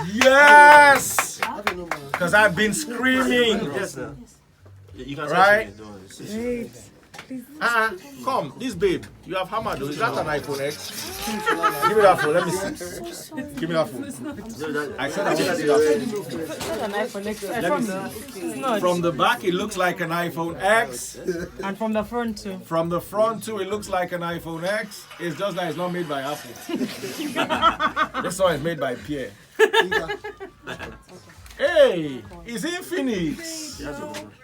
Yes! Because I've been screaming. Yes, sir. You can Right? Wait. Come, this babe, you have hammer though. Is that an iPhone X? Give me that phone, let me see. Give me that phone. I said I want to see that phone. It's not. From the back, it looks like an iPhone X. And from the front too. From the front too, it looks like an iPhone X. It's just that it's not made by Apple. This one is made by Pierre. Hey, it's Infinix.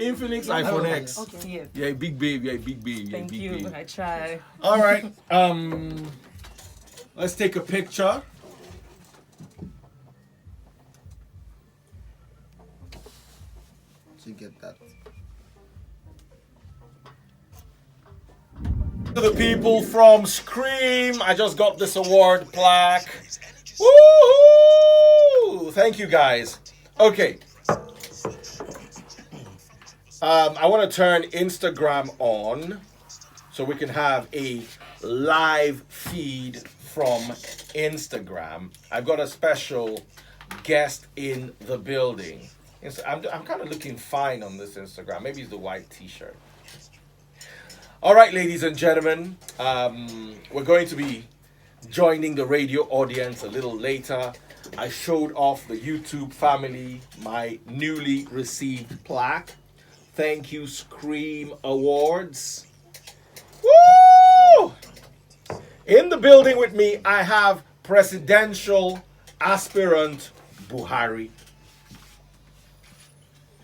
Infinix iPhone X. Okay. You're a big babe. You're a big babe. Thank you. I try. All right. Let's take a picture. To get that. To the people from Scream, I just got this award plaque. Woohoo! Thank you guys. Okay. I want to turn Instagram on so we can have a live feed from Instagram. I've got a special guest in the building. I'm kind of looking fine on this Instagram. Maybe it's the white t-shirt. All right, ladies and gentlemen, we're going to be joining the radio audience a little later. I showed off the YouTube family my newly received plaque. Thank you, Scream Awards. Woo! In the building with me, I have presidential aspirant Buhari.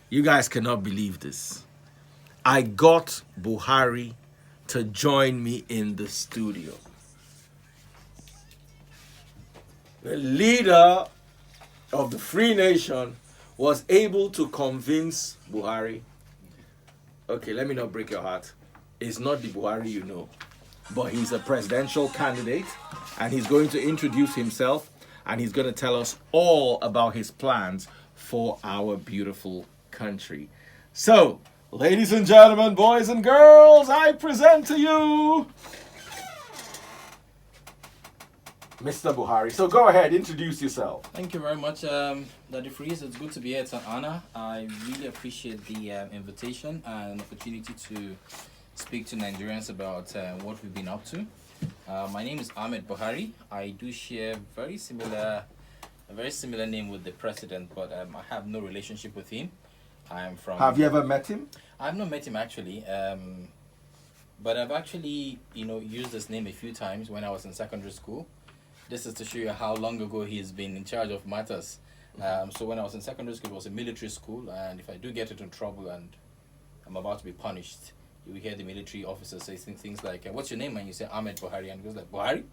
You guys cannot believe this. I got Buhari to join me in the studio. The leader of the Free Nation was able to convince Buhari. Okay, let me not break your heart. It's not the Buhari you know, but he's a presidential candidate and he's going to introduce himself and he's going to tell us all about his plans for our beautiful country. So, ladies and gentlemen, boys and girls, I present to you Mr. Buhari. So go ahead, introduce yourself. Thank you very much, Daddy Freeze. It's good to be here. It's an honor. I really appreciate the invitation and opportunity to speak to Nigerians about what we've been up to. My name is Ahmed Buhari. I do share a very similar name with the president, but I have no relationship with him. I'm from. Have you ever met him? I've not met him actually, but I've actually used this name a few times when I was in secondary school. This is to show you how long ago he's been in charge of matters. So when I was in secondary school, it was a military school, and if I do get into trouble and I'm about to be punished, you will hear the military officer say things like, "What's your name?" And you say, "Ahmed Buhari," and he goes like, "Buhari?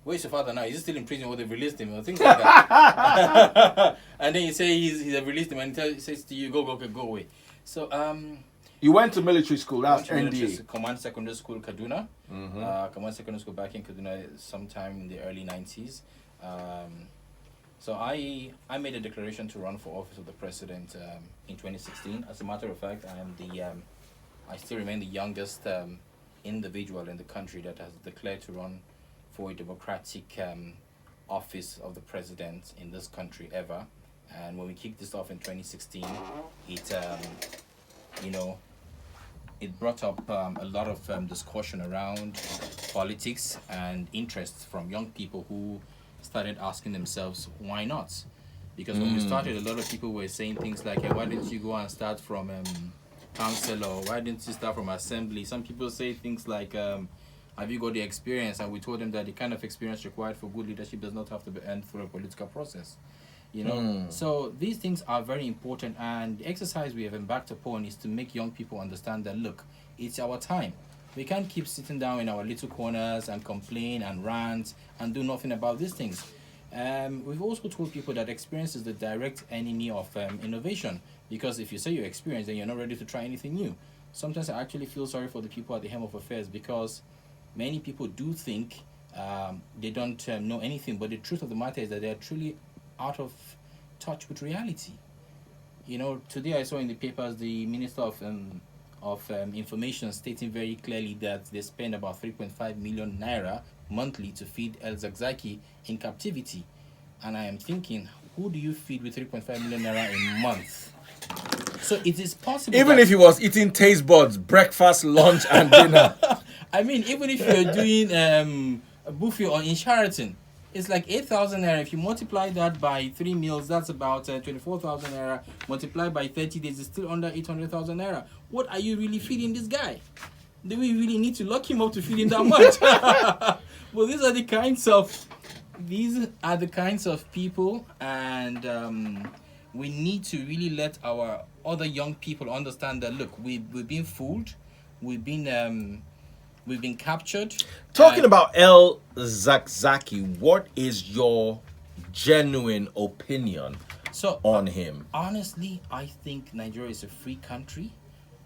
Where's your father now? Is he still in prison or they've released him?" Or things like that. And then you say they've released him, and he says to you, go away. So you went to military school, that's military NDA. Command Secondary School, Kaduna. Command Secondary School back in Kaduna sometime in the early 90s. So I made a declaration to run for office of the president in 2016. As a matter of fact, I still remain the youngest individual in the country that has declared to run for a democratic office of the president in this country ever. And when we kicked this off in 2016, it brought up a lot of discussion around politics and interests from young people who started asking themselves, why not? Because when we started, a lot of people were saying things like, hey, why didn't you go and start from council, or why didn't you start from assembly? Some people say things like, have you got the experience? And we told them that the kind of experience required for good leadership does not have to be earned through a political process. So these things are very important, and the exercise we have embarked upon is to make young people understand that, look, it's our time. We can't keep sitting down in our little corners and complain and rant and do nothing about these things. We've also told people that experience is the direct enemy of innovation, because if you say you're experienced, then you're not ready to try anything new. Sometimes I actually feel sorry for the people at the helm of affairs, because many people do think they don't know anything, but the truth of the matter is that they're truly out of touch with reality. Today I saw in the papers the Minister of Information stating very clearly that they spend about 3.5 million naira monthly to feed El Zakzaki in captivity. And I am thinking, who do you feed with 3.5 million naira a month? So it is possible. Even if he was eating taste buds, breakfast, lunch, and dinner. I mean, even if you're doing a buffet or in Sheraton, it's like 8,000 naira. If you multiply that by 3 meals, that's about 24,000 naira. Multiplied by 30 days, it's still under 800,000 naira. What are you really feeding this guy? Do we really need to lock him up to feed him that much? Well, these are the kinds of people, and we need to really let our other young people understand that, look, we've been fooled, we've been captured. Talking about El Zakzaki, what is your genuine opinion on him? Honestly, I think Nigeria is a free country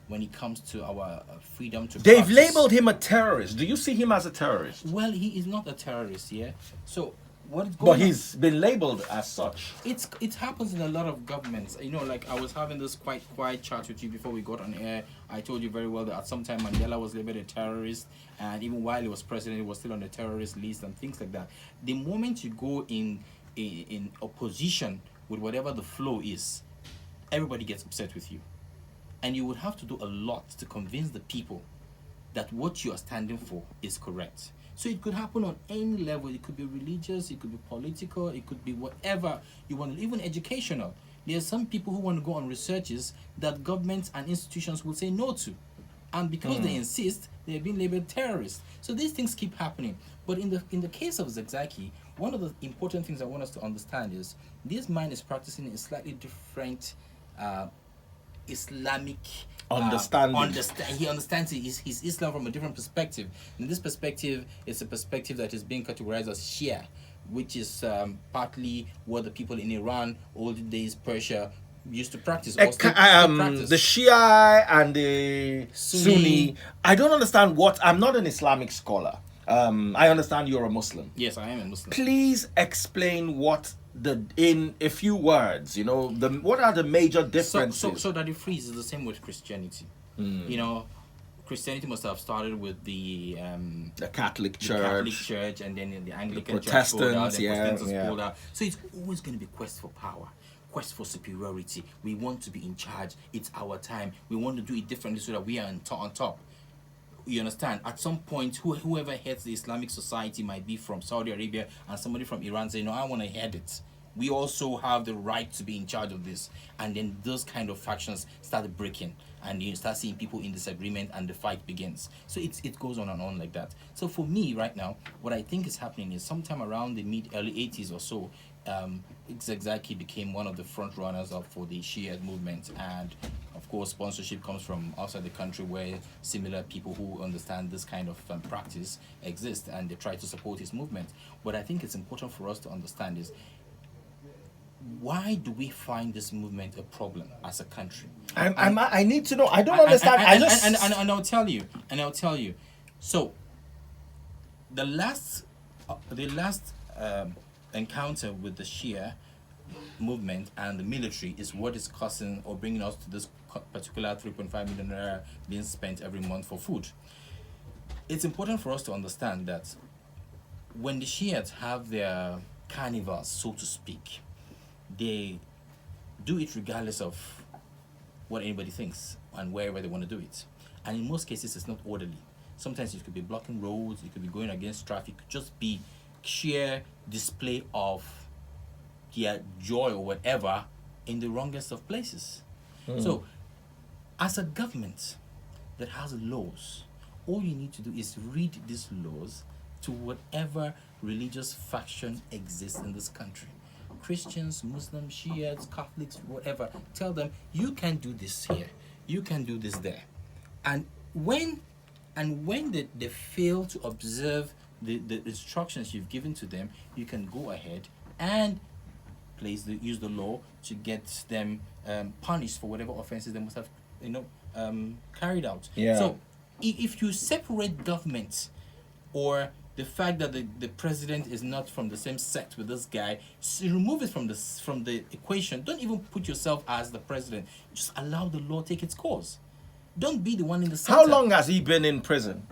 when it comes to our freedom to They've practice. labeled him a terrorist. Do you see him as a terrorist? Well, he is not a terrorist, yeah? So what is going on? But he's been labeled as such. It happens in a lot of governments. You know, like I was having this quite quiet chat with you before we got on air. I told you very well that at some time Mandela was labeled a terrorist, and even while he was president, he was still on the terrorist list and things like that. The moment you go in opposition with whatever the flow is, everybody gets upset with you. And you would have to do a lot to convince the people that what you are standing for is correct. So it could happen on any level. It could be religious, it could be political, it could be whatever you want, even educational. There are some people who want to go on researches that governments and institutions will say no to. And because they insist, they're being labeled terrorists. So these things keep happening. But in the case of Zakzaki, one of the important things I want us to understand is this man is practicing a slightly different Islamic Understanding. He understands his Islam from a different perspective. And this perspective is a perspective that is being categorized as Shia, which is partly what the people in Iran, olden days Persia, used to practice. Or still practice. The Shia and the Sunni. I don't understand I'm not an Islamic scholar. I understand you're a Muslim. Yes, I am a Muslim. Please explain what in a few words, what are the major differences? So that the freeze is the same with Christianity. You know, Christianity must have started with the Catholic Church, and then the Anglican Protestants, Church pulled out, the Protestants yeah. pulled out. So it's always going to be quest for power, quest for superiority. We want to be in charge. It's our time. We want to do it differently so that we are on top. You understand? At some point, whoever heads the Islamic society might be from Saudi Arabia, and somebody from Iran say, no, I want to head it. We also have the right to be in charge of this. And then those kind of factions start breaking, and you start seeing people in disagreement, and the fight begins. So it goes on and on like that. So for me right now, what I think is happening is sometime around the early 80s or so, Zakzaki became one of the front runners up for the Shia movement, and of course sponsorship comes from outside the country where similar people who understand this kind of practice exist, and they try to support his movement. What I think it's important for us to understand is, why do we find this movement a problem as a country? I need to know. I don't understand. And I'll tell you. So the last encounter with the Shia movement and the military is what is causing or bringing us to this particular 3.5 million naira being spent every month for food. It's important for us to understand that when the Shiites have their carnivals, so to speak, they do it regardless of what anybody thinks and wherever they want to do it. And in most cases, it's not orderly. Sometimes it could be blocking roads, it could be going against traffic, it could just be sheer display of their joy or whatever in the wrongest of places. So, as a government that has laws, all you need to do is read these laws to whatever religious faction exists in this country. Christians, Muslims, Shiites, Catholics, whatever. Tell them, you can do this here, you can do this there. And when they fail to observe the instructions you've given to them, you can go ahead and use the law to get them punished for whatever offenses they must have carried out. Yeah. So if you separate government, or the fact that the president is not from the same sect with this guy, remove it from the equation. Don't even put yourself as the president. Just allow the law take its course. Don't be the one in the center. How long has he been in prison?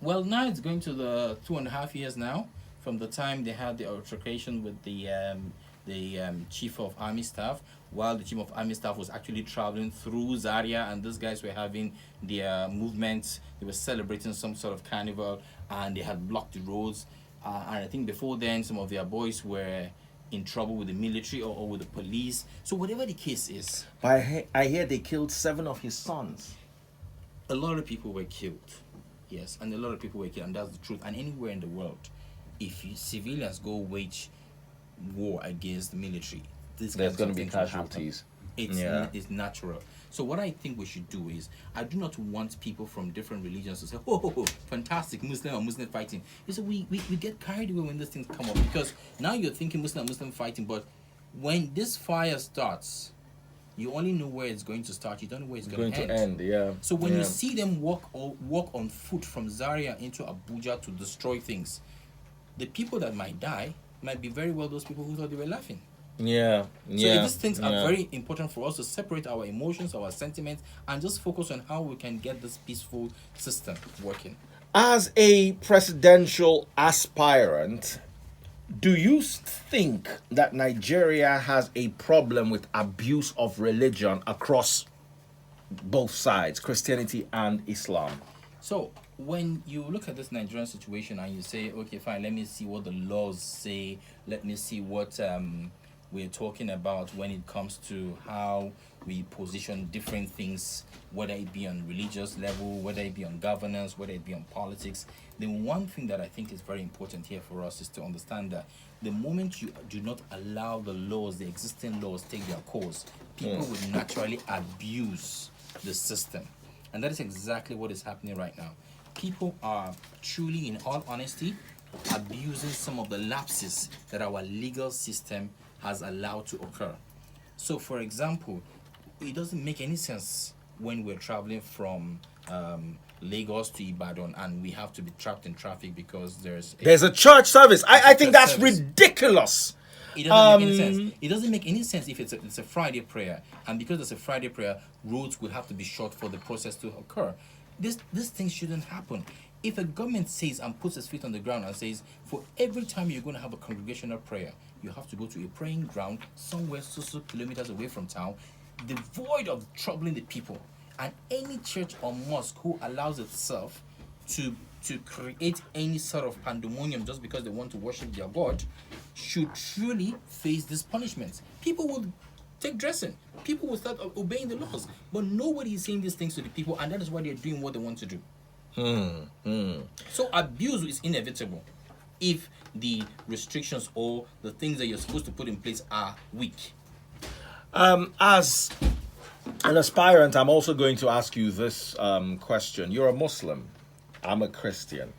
Well, now it's going to the 2.5 years now from the time they had the altercation with the chief of army staff, while the chief of army staff was actually traveling through Zaria, and these guys were having their movements. They were celebrating some sort of carnival, and they had blocked the roads. And I think before then, some of their boys were in trouble with the military or with the police. So whatever the case is, I hear they killed 7 of his sons. a lot of people were killed. Yes, and a lot of people were killed, and that's the truth. And anywhere in the world, if civilians go wage war against the military, There's going to be casualties. It's natural. So what I think we should do is, I do not want people from different religions to say, oh, fantastic, Muslim or Muslim fighting. You see, we get carried away when these things come up, because now you're thinking Muslim fighting, but when this fire starts, you only know where it's going to start. You don't know where it's going to end. Yeah. So when you see them walk on foot from Zaria into Abuja to destroy things, the people that might die might be very well those people who thought they were laughing. Yeah. So these things are very important for us to separate our emotions, our sentiments, and just focus on how we can get this peaceful system working. As a presidential aspirant, do you think that Nigeria has a problem with abuse of religion across both sides, Christianity and Islam? So when you look at this Nigerian situation and you say, okay, fine, let me see what the laws say, let me see what we're talking about when it comes to how we position different things, whether it be on religious level, whether it be on governance, whether it be on politics. The one thing that I think is very important here for us is to understand that the moment you do not allow the laws, the existing laws, take their course, people will naturally abuse the system. And that is exactly what is happening right now. People are truly, in all honesty, abusing some of the lapses that our legal system has allowed to occur. So, for example, it doesn't make any sense when we're traveling from Lagos to Ibadan and we have to be trapped in traffic because there's a church service. I think that's service. ridiculous. It doesn't make any sense. It doesn't make any sense if it's a Friday prayer, and because it's a Friday prayer, roads will have to be shut for the process to occur. These things shouldn't happen. If a government says and puts its feet on the ground and says, for every time you're going to have a congregational prayer, you have to go to a praying ground somewhere so kilometers away from town, devoid of troubling the people, and any church or mosque who allows itself to create any sort of pandemonium just because they want to worship their God should truly face this punishment. People will take dressing. People will start obeying the laws. But nobody is saying these things to the people, and that is why they're doing what they want to do. So abuse is inevitable if the restrictions or the things that you're supposed to put in place are weak. As an aspirant, I'm also going to ask you this question. You're a Muslim. I'm a Christian.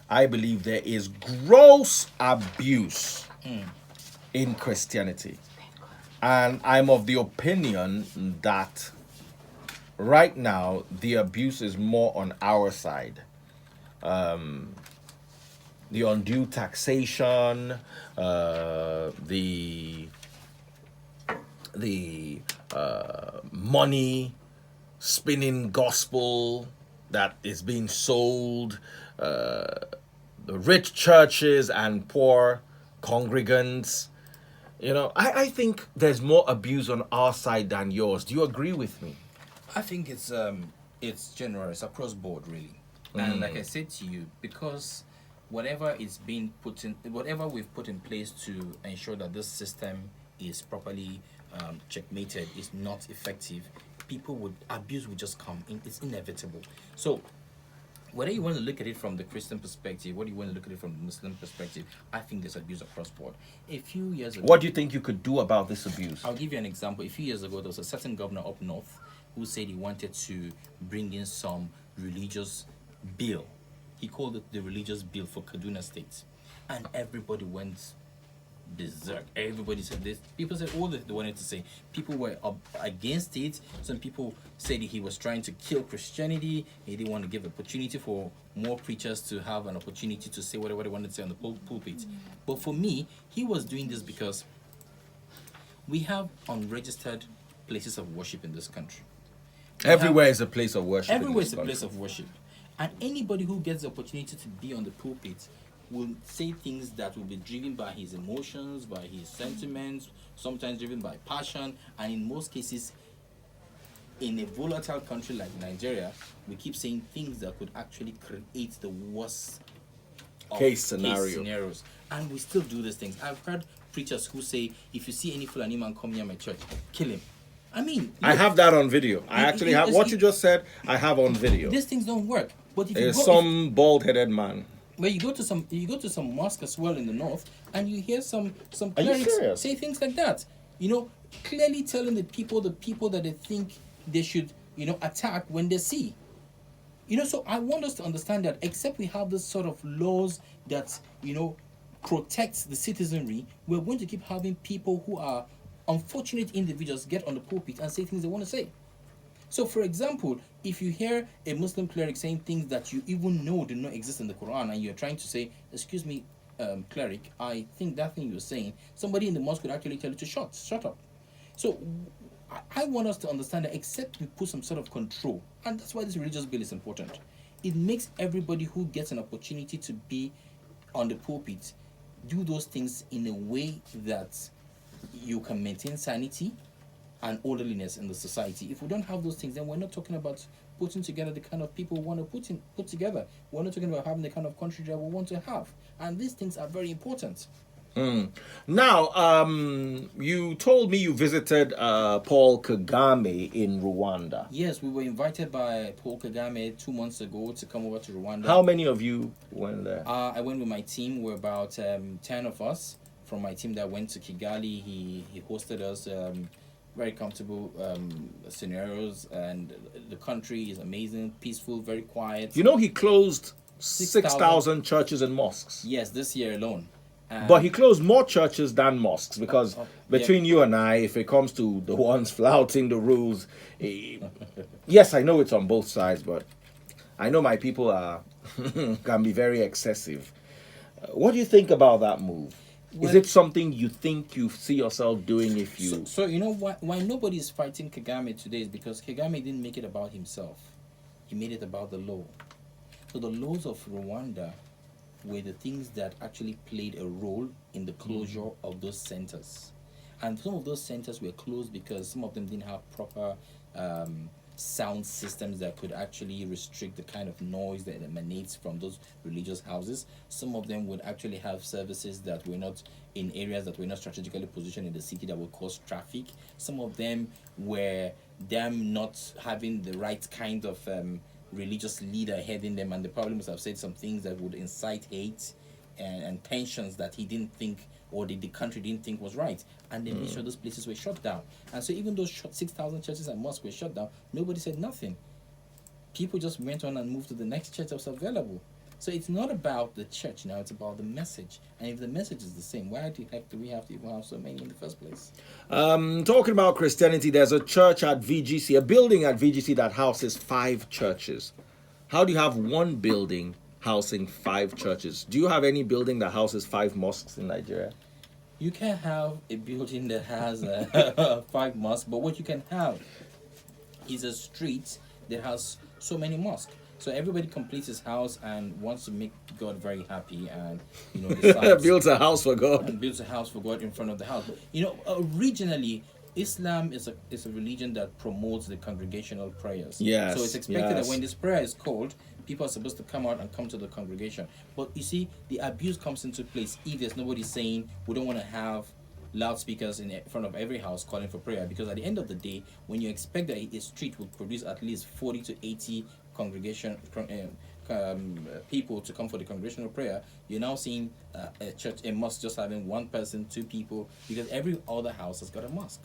I believe there is gross abuse in Christianity. And I'm of the opinion that right now the abuse is more on our side. The undue taxation, the money spinning gospel that is being sold, the rich churches and poor congregants. You know, I think there's more abuse on our side than yours. Do you agree with me? I think it's general, it's across board really. And like I said to you, because whatever we've put in place to ensure that this system is properly checkmated is not effective, abuse will just come in. It's inevitable. So whether you want to look at it from the Christian perspective, whether you want to look at it from the Muslim perspective, I think there's abuse across board. A few years ago, what do you think you could do about this abuse? I'll give you an example. A few years ago, there was a certain governor up north who said he wanted to bring in some religious bill. He called it the religious bill for Kaduna State. And everybody went berserk. Everybody said this. People said all that they wanted to say. People were against it. Some people said he was trying to kill Christianity. He didn't want to give opportunity for more preachers to have an opportunity to say whatever they wanted to say on the pulpit. But for me, he was doing this because we have unregistered places of worship in this country. Everywhere is a place of worship. Everywhere is a place of worship. And anybody who gets the opportunity to be on the pulpit will say things that will be driven by his emotions, by his sentiments, sometimes driven by passion, and in most cases, in a volatile country like Nigeria, we keep saying things that could actually create the worst of Case scenario. scenarios. And we still do these things. I've heard preachers who say, if you see any Fulani man come near my church, kill him. I mean, I have that on video. I actually have what you just said. I have on video. These things don't work. But if you There's go, some bald-headed man. where you go to some mosque as well in the north, and you hear some Are you clerics serious? say things like that. Clearly telling the people that they think they should, attack when they see. So I want us to understand that except we have this sort of laws that, protects the citizenry, we're going to keep having people who are unfortunate individuals get on the pulpit and say things they want to say. So, for example, if you hear a Muslim cleric saying things that you even know do not exist in the Quran, and you're trying to say, excuse me, cleric, I think that thing you're saying, somebody in the mosque could actually tell you to shut up. So I want us to understand that except we put some sort of control, and that's why this religious bill is important, it makes everybody who gets an opportunity to be on the pulpit do those things in a way that you can maintain sanity and orderliness in the society. If we don't have those things, then we're not talking about putting together the kind of people we want to put together. We're not talking about having the kind of country that we want to have. And these things are very important. Now, you told me you visited Paul Kagame in Rwanda. Yes, we were invited by Paul Kagame 2 months ago to come over to Rwanda. How many of you went there? I went with my team. We're about 10 of us from my team that went to Kigali. He hosted us. Very comfortable scenarios, and the country is amazing, peaceful, very quiet. He closed 6,000 churches and mosques. Yes, this year alone. But he closed more churches than mosques, because between you and I, if it comes to the ones flouting the rules, yes, I know it's on both sides, but I know my people can be very excessive. What do you think about that move? Is it something you think you see yourself doing if you... So why nobody is fighting Kagame today is because Kagame didn't make it about himself. He made it about the law. So the laws of Rwanda were the things that actually played a role in the closure of those centers. And some of those centers were closed because some of them didn't have proper sound systems that could actually restrict the kind of noise that emanates from those religious houses. Some of them would actually have services that were not in areas that were not strategically positioned in the city that would cause traffic. Some of them were them not having the right kind of religious leader heading them, and the problem is I've said some things that would incite hate and tensions that he didn't think, or the country didn't think was right, and then made sure those places were shut down. And so even those 6,000 churches and mosques were shut down, nobody said nothing. People just went on and moved to the next church that was available. So it's not about the church now, it's about the message. And if the message is the same, why the heck do we have to even have so many in the first place? Talking about Christianity, there's a church at VGC, a building at VGC that houses 5 churches. How do you have one building housing 5 churches? Do you have any building that houses 5 mosques in Nigeria? You can have a building that has 5 mosques, but what you can have is a street that has so many mosques. So everybody completes his house and wants to make God very happy, and decides Builds a house for God. and builds a house for God in front of the house. Originally, Islam is a religion that promotes the congregational prayers. Yes, So it's expected yes. that when this prayer is called, people are supposed to come out and come to the congregation. But you see, the abuse comes into place if there's nobody saying we don't want to have loudspeakers in front of every house calling for prayer, because at the end of the day, when you expect that a street will produce at least 40 to 80 congregation people to come for the congregational prayer, you're now seeing a mosque just having 1 person, 2 people, because every other house has got a mosque.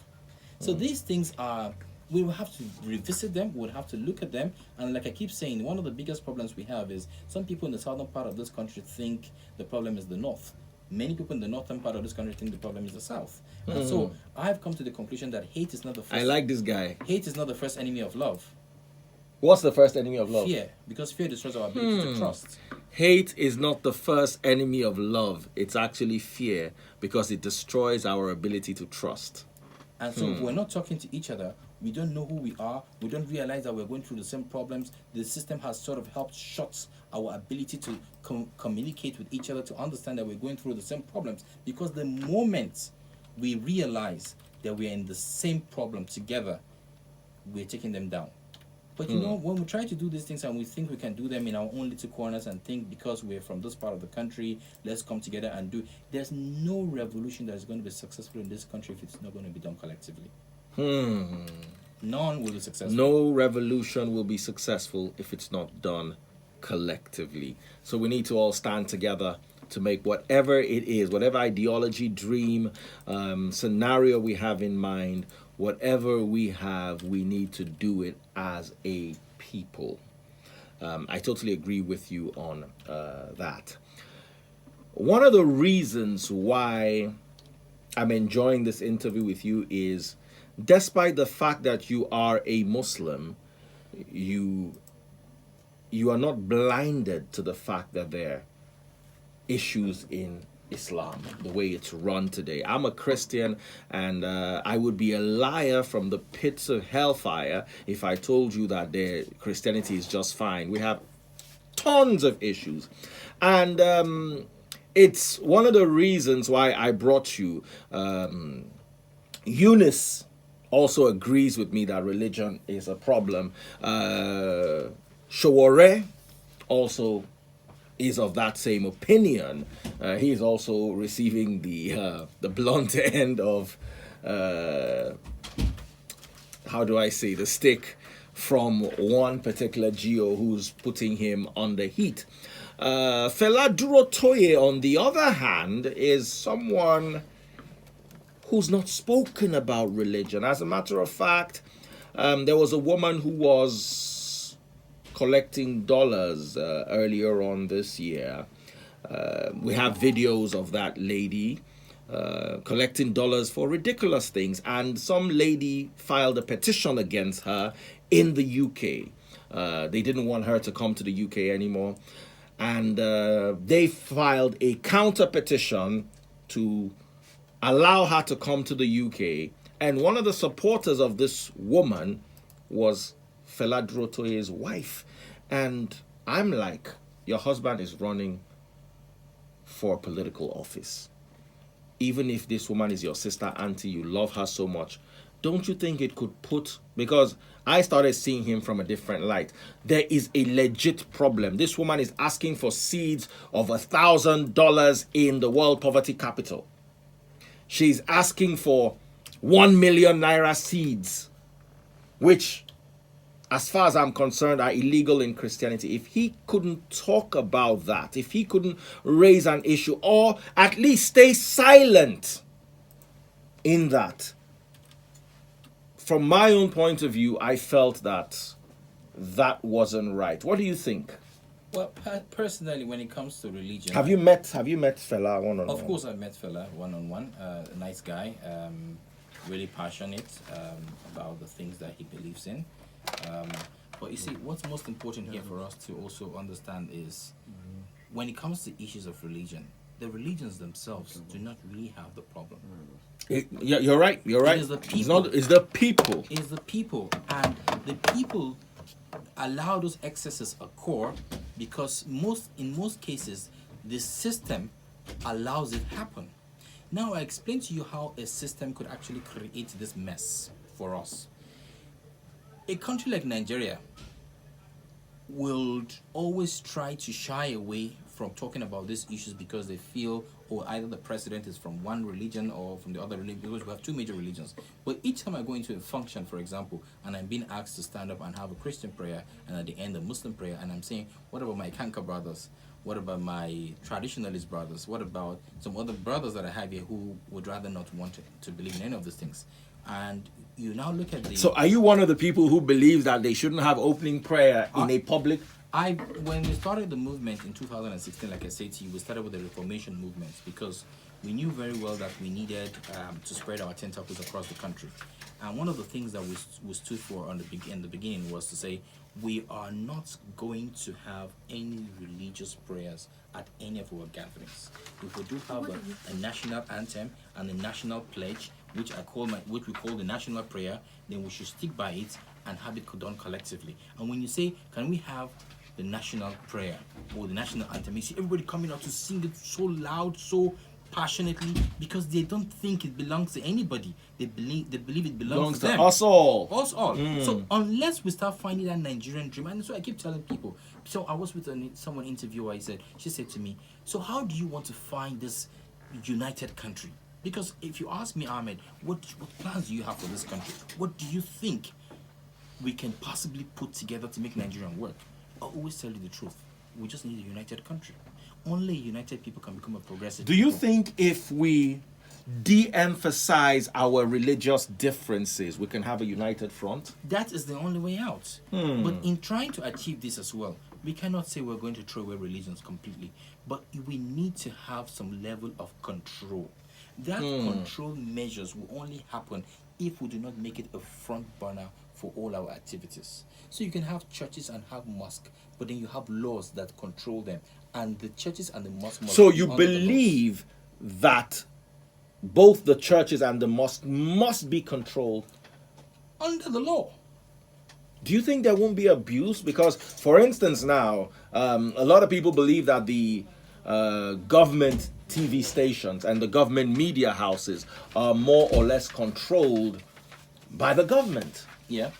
So these things are, we will have to revisit them, we'll have to look at them, and like I keep saying, one of the biggest problems we have is some people in the southern part of this country think the problem is the north. Many people in the northern part of this country think the problem is the south. And so I've come to the conclusion that hate is not the first. I like this guy. Hate is not the first enemy of love. What's the first enemy of love? Fear, because fear destroys our ability to trust. Hate is not the first enemy of love. It's actually fear, because it destroys our ability to trust. And so we're not talking to each other. We don't know who we are. We don't realize that we're going through the same problems. The system has sort of helped shut our ability to communicate with each other, to understand that we're going through the same problems. Because the moment we realize that we're in the same problem together, we're taking them down. But you know, when we try to do these things and we think we can do them in our own little corners and think because we're from this part of the country, let's come together and do. There's no revolution that is going to be successful in this country if it's not going to be done collectively. None will be successful. No revolution will be successful if it's not done collectively. So we need to all stand together to make whatever it is, whatever ideology, dream, scenario we have in mind, whatever we have, we need to do it as a people. I totally agree with you on that. One of the reasons why I'm enjoying this interview with you is, despite the fact that you are a Muslim, you are not blinded to the fact that there are issues in Islam, the way it's run today. I'm a Christian, and I would be a liar from the pits of hellfire if I told you that Christianity is just fine. We have tons of issues, and it's one of the reasons why I brought you. Eunice also agrees with me that religion is a problem. Showore also is of that same opinion. He is also receiving the blunt end of how do I say, the stick from one particular geo who's putting him on the heat. Fela Durotoye, on the other hand, is someone who's not spoken about religion. As a matter of fact, there was a woman who was collecting dollars earlier on this year. We have videos of that lady collecting dollars for ridiculous things, and some lady filed a petition against her in the UK. They didn't want her to come to the UK anymore, and they filed a counter petition to allow her to come to the UK. And one of the supporters of this woman was Fela Durotoye's wife. And I'm like, your husband is running for political office. Even if this woman is your sister, auntie, you love her so much, don't you think it could put, because I started seeing him from a different light. There is a legit problem. This woman is asking for seeds of $1,000 in the World Poverty Capital. She's asking for 1 million naira seeds, which, as far as I'm concerned, are illegal in Christianity. If he couldn't talk about that, if he couldn't raise an issue, or at least stay silent in that, from my own point of view, I felt that that wasn't right. What do you think? Well, personally, when it comes to religion, Have you met Fela one-on-one? Of course, I met Fela one-on-one. A nice guy, really passionate about the things that he believes in. But you see, what's most important here for us to also understand is when it comes to issues of religion, the religions themselves do not really have the problem. Yeah, you're right. You're right. It is the people. It's the people. It is the people, and the people allow those excesses occur because in most cases the system allows it happen. Now I explain to you how a system could actually create this mess for us. A country like Nigeria will always try to shy away from talking about these issues because they feel, or either the president is from one religion or from the other religion, because we have two major religions. But each time I go into a function, for example, and I'm being asked to stand up and have a Christian prayer, and at the end a Muslim prayer, and I'm saying, what about my Kanka brothers? What about my traditionalist brothers? What about some other brothers that I have here who would rather not want to believe in any of these things? And you now look at the... So are you one of the people who believes that they shouldn't have opening prayer in a public... When we started the movement in 2016, like I said to you, we started with the Reformation movement because we knew very well that we needed to spread our tentacles across the country. And one of the things that we stood for in the beginning was to say, we are not going to have any religious prayers at any of our gatherings. If we do have a national anthem and a national pledge, which we call the national prayer, then we should stick by it and have it done collectively. And when you say, can we have the national prayer or the national anthem, you see everybody coming out to sing it so loud, so passionately, because they don't think it belongs to anybody. They believe it belongs to them. us all. Us all. So unless we start finding that Nigerian dream, and so I keep telling people. So I was with someone interviewer. She said to me, "So how do you want to find this united country? Because if you ask me, Ahmed, what plans do you have for this country? What do you think we can possibly put together to make Nigeria work?" I always tell you the truth. We just need a united country. Only united people can become a progressive. Do you people. think if we de-emphasize our religious differences, we can have a united front? That is the only way out. But in trying to achieve this as well, we cannot say we're going to throw away religions completely. But we need to have some level of control. That control measures will only happen if we do not make it a front burner for all our activities. So you can have churches and have mosques, but then you have laws that control them. And the churches and the mosques must So be you under the laws. believe that both the churches and the mosque must be controlled under the law. Do you think there won't be abuse? Because, for instance, now, a lot of people believe that the government TV stations and the government media houses are more or less controlled by the government. Yeah.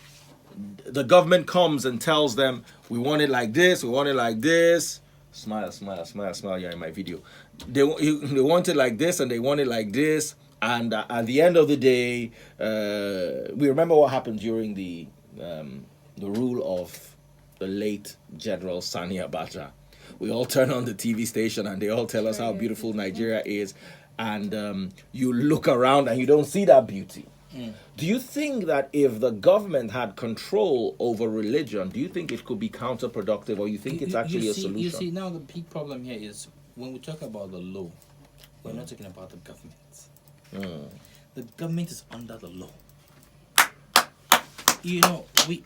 The government comes and tells them, we want it like this, we want it like this. Smile, smile, smile, smile, you're in my video. They want it like this and they want it like this. And at the end of the day, we remember what happened during the rule of the late General Sani Abacha. We all turn on the TV station and they all tell us how beautiful Nigeria is. And you look around and you don't see that beauty. Do you think that if the government had control over religion, do you think it could be counterproductive, or you think it's actually a solution? You see, now the big problem here is when we talk about the law, we're not talking about the government. The government is under the law. You know, we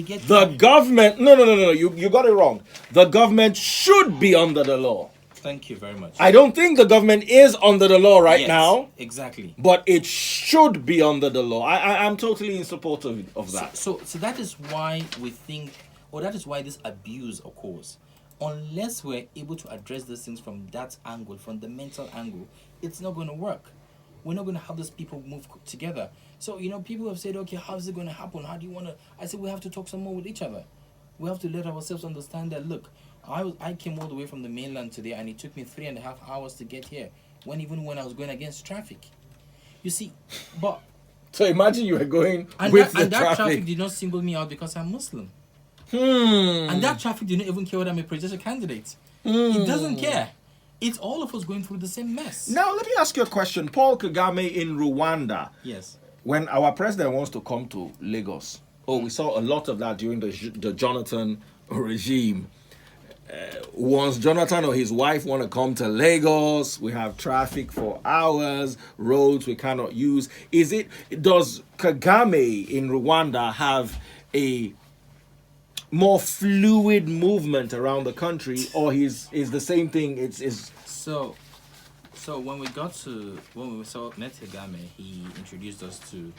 get The government, no, you got it wrong. The government should be under the law. Thank you very much. I don't think the government is under the law right now. Exactly. But it should be under the law. I'm totally in support of that. So that is why we think, or that is why this abuse occurs. Unless we're able to address these things from that angle, from the mental angle, it's not going to work. We're not going to have these people move together. So, you know, people have said, okay, how is it going to happen? How do you want to? I said, we have to talk some more with each other. We have to let ourselves understand that, look, I came all the way from the mainland today and it took me 3.5 hours to get here. Even when I was going against traffic. You see, but... So imagine you were going and with that the traffic did not single me out because I'm Muslim. Hmm. And that traffic did not even care whether I'm a presidential candidate. It doesn't care. It's all of us going through the same mess. Now, let me ask you a question. Paul Kagame in Rwanda. Yes. When our president wants to come to Lagos, we saw a lot of that during the Jonathan regime. Once Jonathan or his wife want to come to Lagos, we have traffic for hours, roads we cannot use. Does Kagame in Rwanda have a more fluid movement around the country, or is the same thing? So when we saw met Kagame, he introduced us to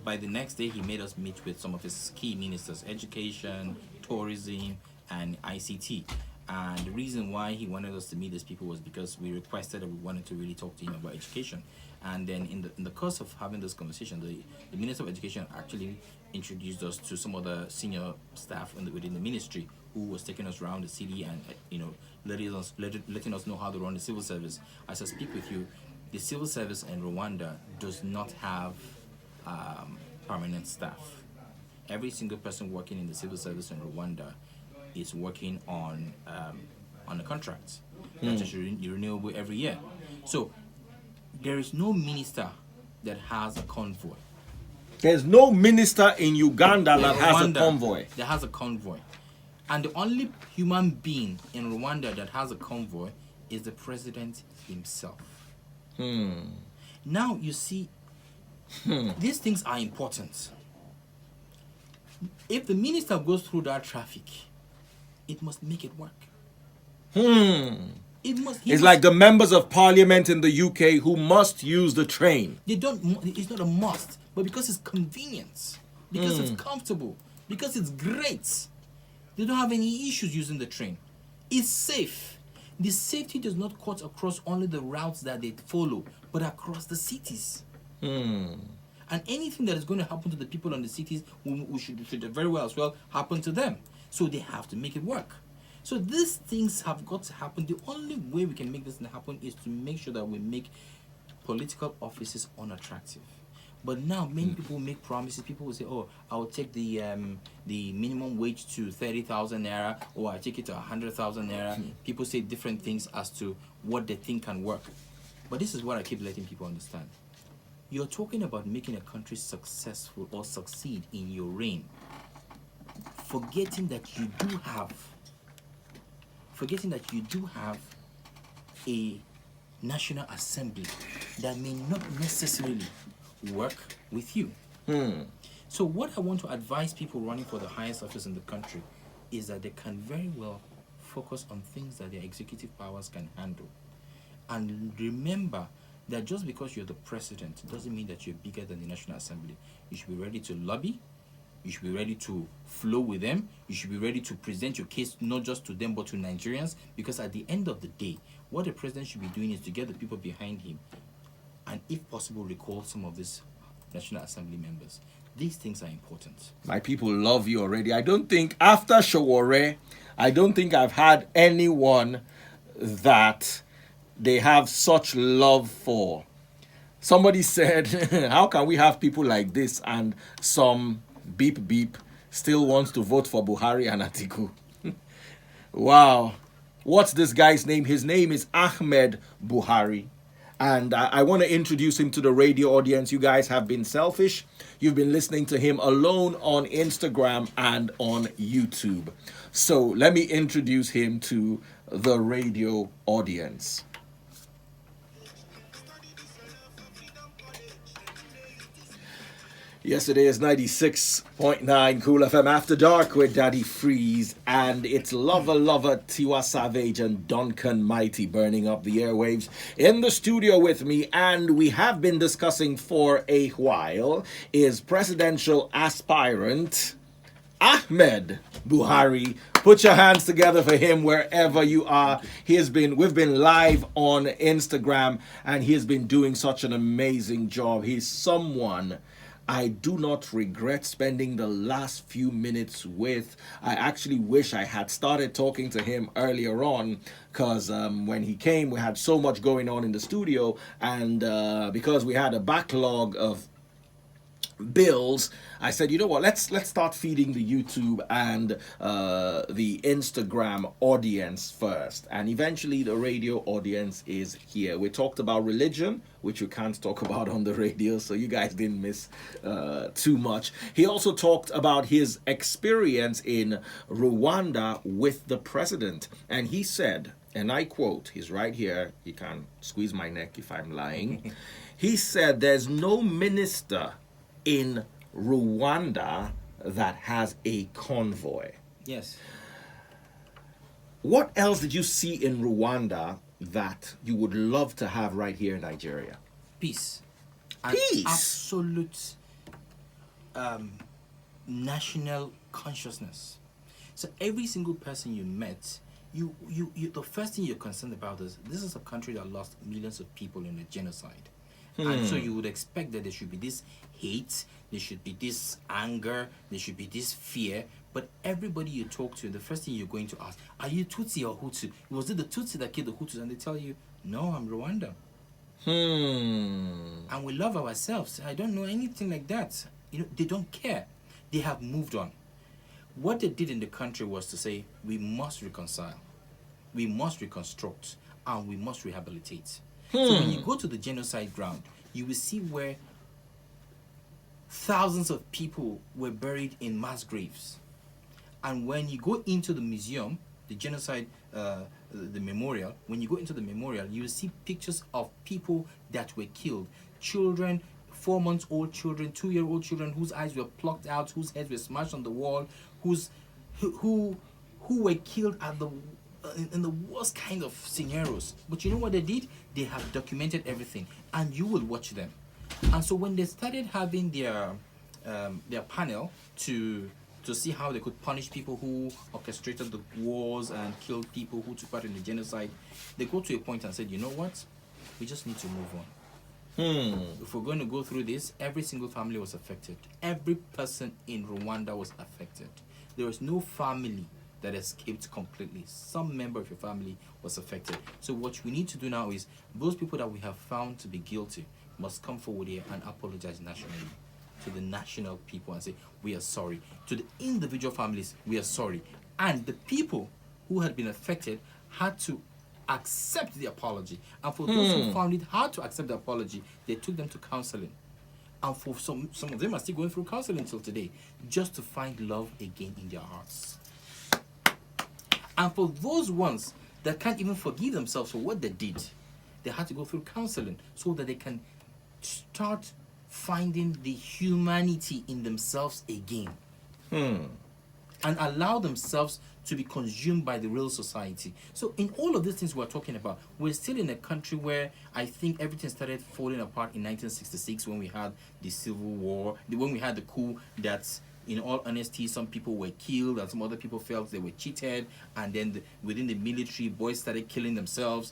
by the next day he made us meet with some of his key ministers, education, tourism, and ICT. And the reason why he wanted us to meet these people was because we requested that we wanted to really talk to him about education. And then in the course of having this conversation, the Minister of Education actually introduced us to some of the senior staff within the ministry who was taking us around the city and letting us know how to run the civil service. As I speak with you, the civil service in Rwanda does not have permanent staff. Every single person working in the civil service in Rwanda is working on a contract that is renewable every year. So there is no minister that has a convoy. There's no minister in Uganda that has a convoy. That has a convoy. And the only human being in Rwanda that has a convoy is the president himself. Now, you see, these things are important. If the minister goes through that traffic, it must make it work. It It must. It's like the members of parliament in the UK who must use the train. They don't. It's not a must, but because it's convenient, because it's comfortable, because it's great, they don't have any issues using the train. It's safe. The safety does not cut across only the routes that they follow, but across the cities. And anything that is going to happen to the people on the cities, we should very well as well happen to them. So they have to make it work. So these things have got to happen. The only way we can make this thing happen is to make sure that we make political offices unattractive. But now many people make promises. People will say, "Oh, I'll take the minimum wage to 30,000 naira, or I take it to 100,000 naira." People say different things as to what they think can work. But this is what I keep letting people understand. You're talking about making a country successful or succeed in your reign, forgetting that you do have a National Assembly that may not necessarily work with you. So what I want to advise people running for the highest office in the country is that they can very well focus on things that their executive powers can handle. And remember that just because you're the president doesn't mean that you're bigger than the National Assembly. You should be ready to lobby. You should be ready to flow with them. You should be ready to present your case not just to them but to Nigerians, because at the end of the day, what the president should be doing is to get the people behind him and, if possible, recall some of these National Assembly members. These things are important. My people love you already. I don't think, after Shawore, I don't think I've had anyone that they have such love for. Somebody said, how can we have people like this and some beep beep still wants to vote for Buhari and Atiku? Wow. What's this guy's name? His name is Ahmed Buhari. And I want to introduce him to the radio audience. You guys have been selfish. You've been listening to him alone on Instagram and on YouTube. So let me introduce him to the radio audience. Yes, it is 96.9 Cool FM After Dark with Daddy Freeze, and it's Lover Tiwa Savage and Duncan Mighty burning up the airwaves in the studio with me. And we have been discussing for a while is presidential aspirant Ahmed Buhari. Put your hands together for him wherever you are. We've been live on Instagram, and he has been doing such an amazing job. He's someone I do not regret spending the last few minutes with. I actually wish I had started talking to him earlier on, because when he came, we had so much going on in the studio, and because we had a backlog of bills, I said, you know what, let's start feeding the YouTube and the Instagram audience first, and eventually the radio audience is here. We talked about religion, which you can't talk about on the radio, so you guys didn't miss too much. He also talked about his experience in Rwanda with the president, and he said, and I quote, he's right here, he can squeeze my neck if I'm lying. He said, there's no minister in Rwanda that has a convoy. Yes. What else did you see in Rwanda that you would love to have right here in Nigeria? Peace. Peace. Absolute national consciousness. So every single person you met, you the first thing you're concerned about is this is a country that lost millions of people in a genocide. And so you would expect that there should be this hate, there should be this anger, there should be this fear. But everybody you talk to, the first thing you're going to ask, are you Tutsi or Hutu? Was it the Tutsi that killed the Hutus? And they tell you, no, I'm Rwanda. And we love ourselves. I don't know anything like that. You know, they don't care. They have moved on. What they did in the country was to say, we must reconcile, we must reconstruct, and we must rehabilitate. So when you go to the genocide ground, you will see where thousands of people were buried in mass graves. And when you go into the museum, the genocide, the memorial, when you go into the memorial, you will see pictures of people that were killed. Children, 4-month-old children, 2-year-old children whose eyes were plucked out, whose heads were smashed on the wall, who were killed at the in the worst kind of scenarios. But you know what they did? They have documented everything, and you will watch them. And so when they started having their panel to see how they could punish people who orchestrated the wars and killed people who took part in the genocide, they got to a point and said, you know what? We just need to move on. If we're going to go through this, every single family was affected. Every person in Rwanda was affected. There was no family that escaped completely. Some member of your family was affected. So what we need to do now is those people that we have found to be guilty must come forward here and apologize nationally to the national people and say, we are sorry. To the individual families, we are sorry. And the people who had been affected had to accept the apology. And for those who found it hard to accept the apology, they took them to counseling. And for some of them are still going through counseling until today, just to find love again in their hearts. And for those ones that can't even forgive themselves for what they did, they had to go through counseling so that they can start finding the humanity in themselves again. And allow themselves to be consumed by the real society. So in all of these things we're talking about, we're still in a country where I think everything started falling apart in 1966 when we had the Civil War, when we had the coup that, in all honesty, some people were killed and some other people felt they were cheated, and then within the military, boys started killing themselves.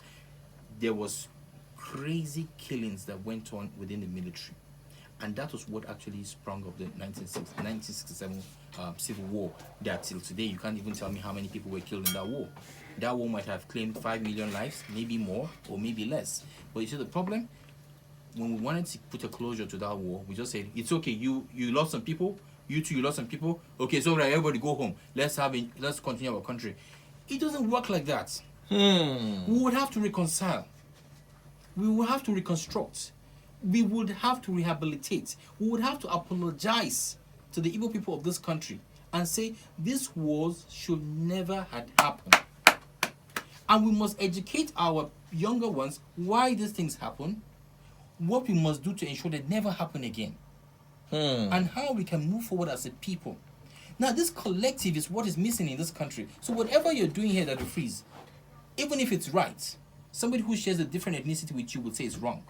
There was crazy killings that went on within the military. And that was what actually sprung up the 1967 Civil War. That till today, you can't even tell me how many people were killed in that war. That war might have claimed 5 million lives, maybe more, or maybe less. But you see the problem? When we wanted to put a closure to that war, we just said, it's okay, you lost some people, you too, you lost some people. Okay, so everybody go home. Let's continue our country. It doesn't work like that. We would have to reconcile. We would have to reconstruct. We would have to rehabilitate. We would have to apologize to the evil people of this country and say this wars should never have happened. And we must educate our younger ones why these things happen, what we must do to ensure they never happen again, and how we can move forward as a people. Now, this collective is what is missing in this country. So whatever you're doing here that freeze, even if it's right, somebody who shares a different ethnicity with you would say it's wrong.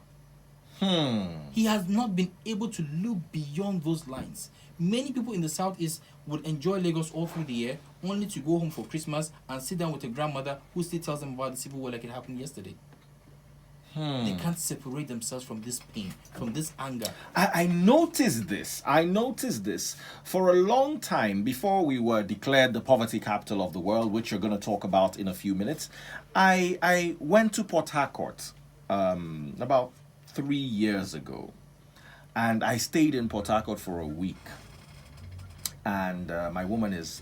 He has not been able to look beyond those lines. Many people in the Southeast would enjoy Lagos all through the year, only to go home for Christmas and sit down with a grandmother who still tells them about the Civil War like it happened yesterday. They can't separate themselves from this pain, from this anger. I noticed this. For a long time, before we were declared the poverty capital of the world, which you're going to talk about in a few minutes, I went to Port Harcourt about 3 years ago, and I stayed in Port Harcourt for a week. And my woman is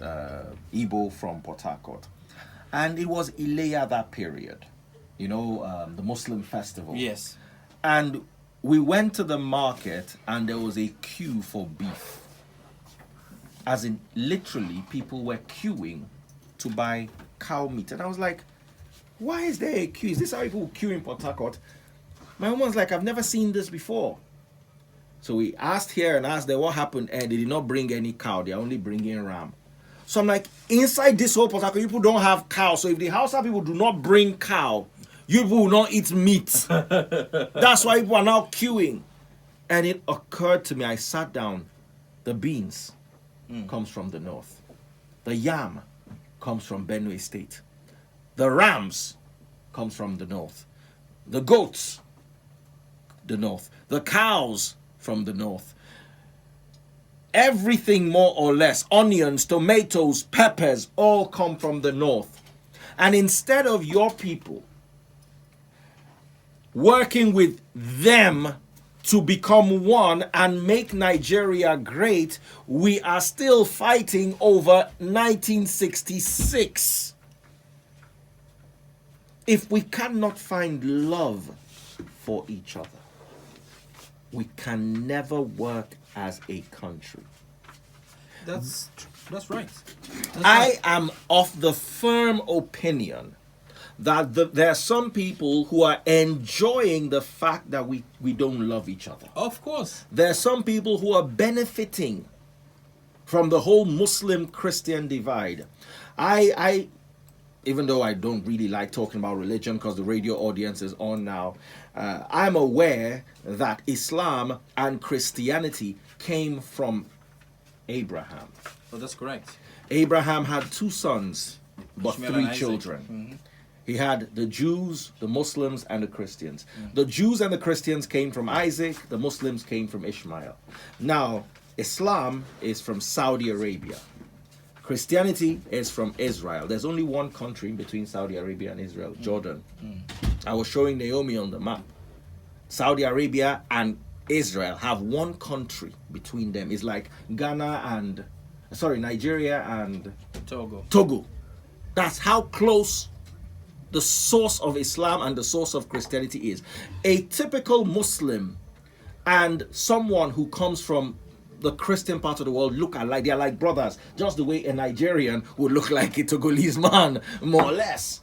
Igbo from Port Harcourt, and it was Ileya that period, the Muslim festival. Yes. And we went to the market, and there was a queue for beef. As in, literally, people were queuing to buy cow meat, and I was like, why is there a queue? Is this how people queue in Port Harcourt? My woman's like, I've never seen this before. So we asked here and asked there what happened, and they did not bring any cow. They're only bringing ram. So I'm like, inside this whole Port Harcourt, people don't have cow. So if the Hausa people do not bring cow, you people will not eat meat. That's why people are now queuing. And it occurred to me, I sat down, the beans comes from the north. The yam comes from Benue State. The rams comes from the north. The goats, the north. The cows from the north. Everything more or less, onions, tomatoes, peppers, all come from the north. And instead of your people working with them to become one and make Nigeria great, we are still fighting over 1966. If we cannot find love for each other, we can never work as a country. That's right. I am of the firm opinion that there are some people who are enjoying the fact that we don't love each other. Of course. There are some people who are benefiting from the whole Muslim-Christian divide. I even though I don't really like talking about religion because the radio audience is on now, I'm aware that Islam and Christianity came from Abraham. Oh, that's correct. Abraham had 2 sons, but Ishmael 3 and Isaac. children. He had the Jews, the Muslims, and the Christians. The Jews and the Christians came from Isaac, the Muslims came from Ishmael. Now, Islam is from Saudi Arabia. Christianity is from Israel. There's only one country between Saudi Arabia and Israel, Jordan. I was showing Naomi on the map. Saudi Arabia and Israel have one country between them. It's like Nigeria and Togo. That's how close the source of Islam and the source of Christianity is. A typical Muslim and someone who comes from the Christian part of the world look alike. They're like brothers, just the way a Nigerian would look like a Togolese man, more or less.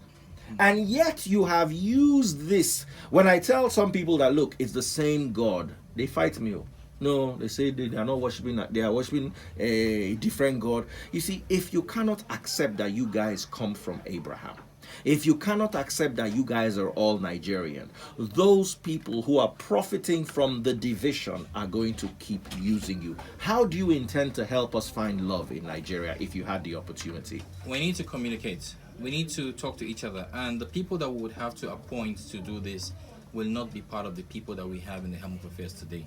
And yet you have used this. When I tell some people that, look, it's the same God, they fight me. No, they say they are not worshiping, they are worshiping a different God. You see, if you cannot accept that you guys come from Abraham, if you cannot accept that you guys are all Nigerian, those people who are profiting from the division are going to keep using you. How do you intend to help us find love in Nigeria if you had the opportunity? We need to communicate. We need to talk to each other. And the people that we would have to appoint to do this will not be part of the people that we have in the Helm of Affairs today.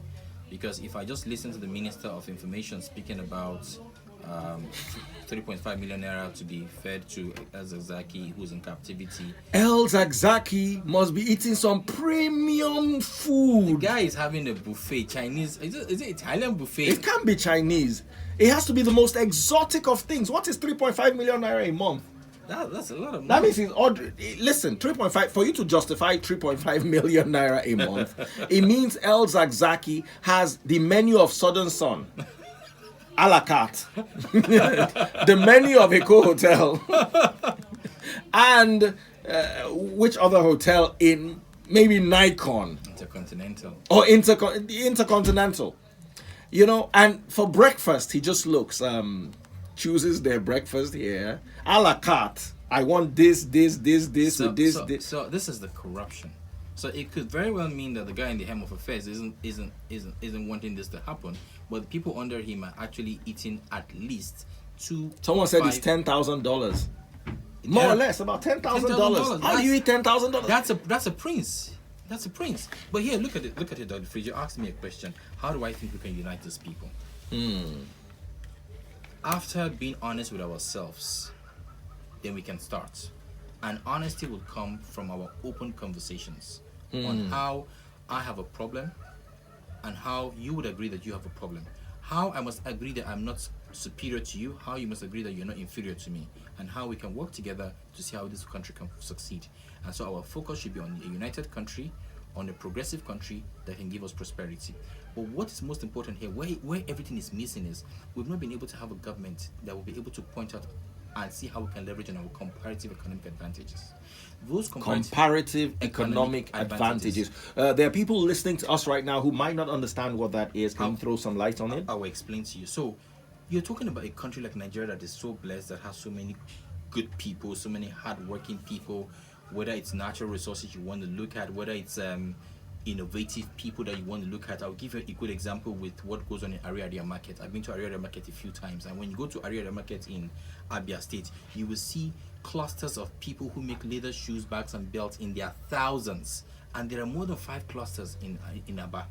Because if I just listen to the Minister of Information speaking about 3.5 million naira to be fed to El Zakzaky, who's in captivity. El Zakzaky must be eating some premium food. The guy is having a buffet, Chinese. Is it Italian buffet? It can't be Chinese. It has to be the most exotic of things. What is 3.5 million naira a month? That's a lot of money. That means it's odd. Listen, 3.5 for you to justify 3.5 million naira a month. It means El Zakzaky has the menu of Southern Sun, a la carte, the menu of Eco Hotel, and which other hotel in maybe Nikon Intercontinental or Intercontinental. You know, and for breakfast he just looks. Chooses their breakfast here, a la carte. I want this, this. So this is the corruption. So it could very well mean that the guy in the Helm of Affairs isn't wanting this to happen, but the people under him are actually eating at least Someone said it's $10,000. More or less, about $10,000. How do you eat $10,000? That's a prince. That's a prince. But here, look at it, Dr. Fridge. You asked me a question. How do I think we can unite these people? After being honest with ourselves, then we can start. And honesty will come from our open conversations on how I have a problem and how you would agree that you have a problem. How I must agree that I'm not superior to you, how you must agree that you're not inferior to me, and how we can work together to see how this country can succeed. And so our focus should be on a united country, on a progressive country that can give us prosperity. But what is most important here, where everything is missing, is we've not been able to have a government that will be able to point out and see how we can leverage on our comparative economic advantages. Those comparative economic advantages. There are people listening to us right now who might not understand what that is. Can you throw some light on it? I will explain to you. So, you're talking about a country like Nigeria that is so blessed, that has so many good people, so many hardworking people, whether it's natural resources you want to look at, whether it's innovative people that you want to look at. I'll give you a good example with what goes on in Ariaria Market. I've been to Ariaria Market a few times, and when you go to Ariaria Market in Abia State, you will see clusters of people who make leather shoes, bags, and belts in their thousands, and there are more than 5 clusters in Aba.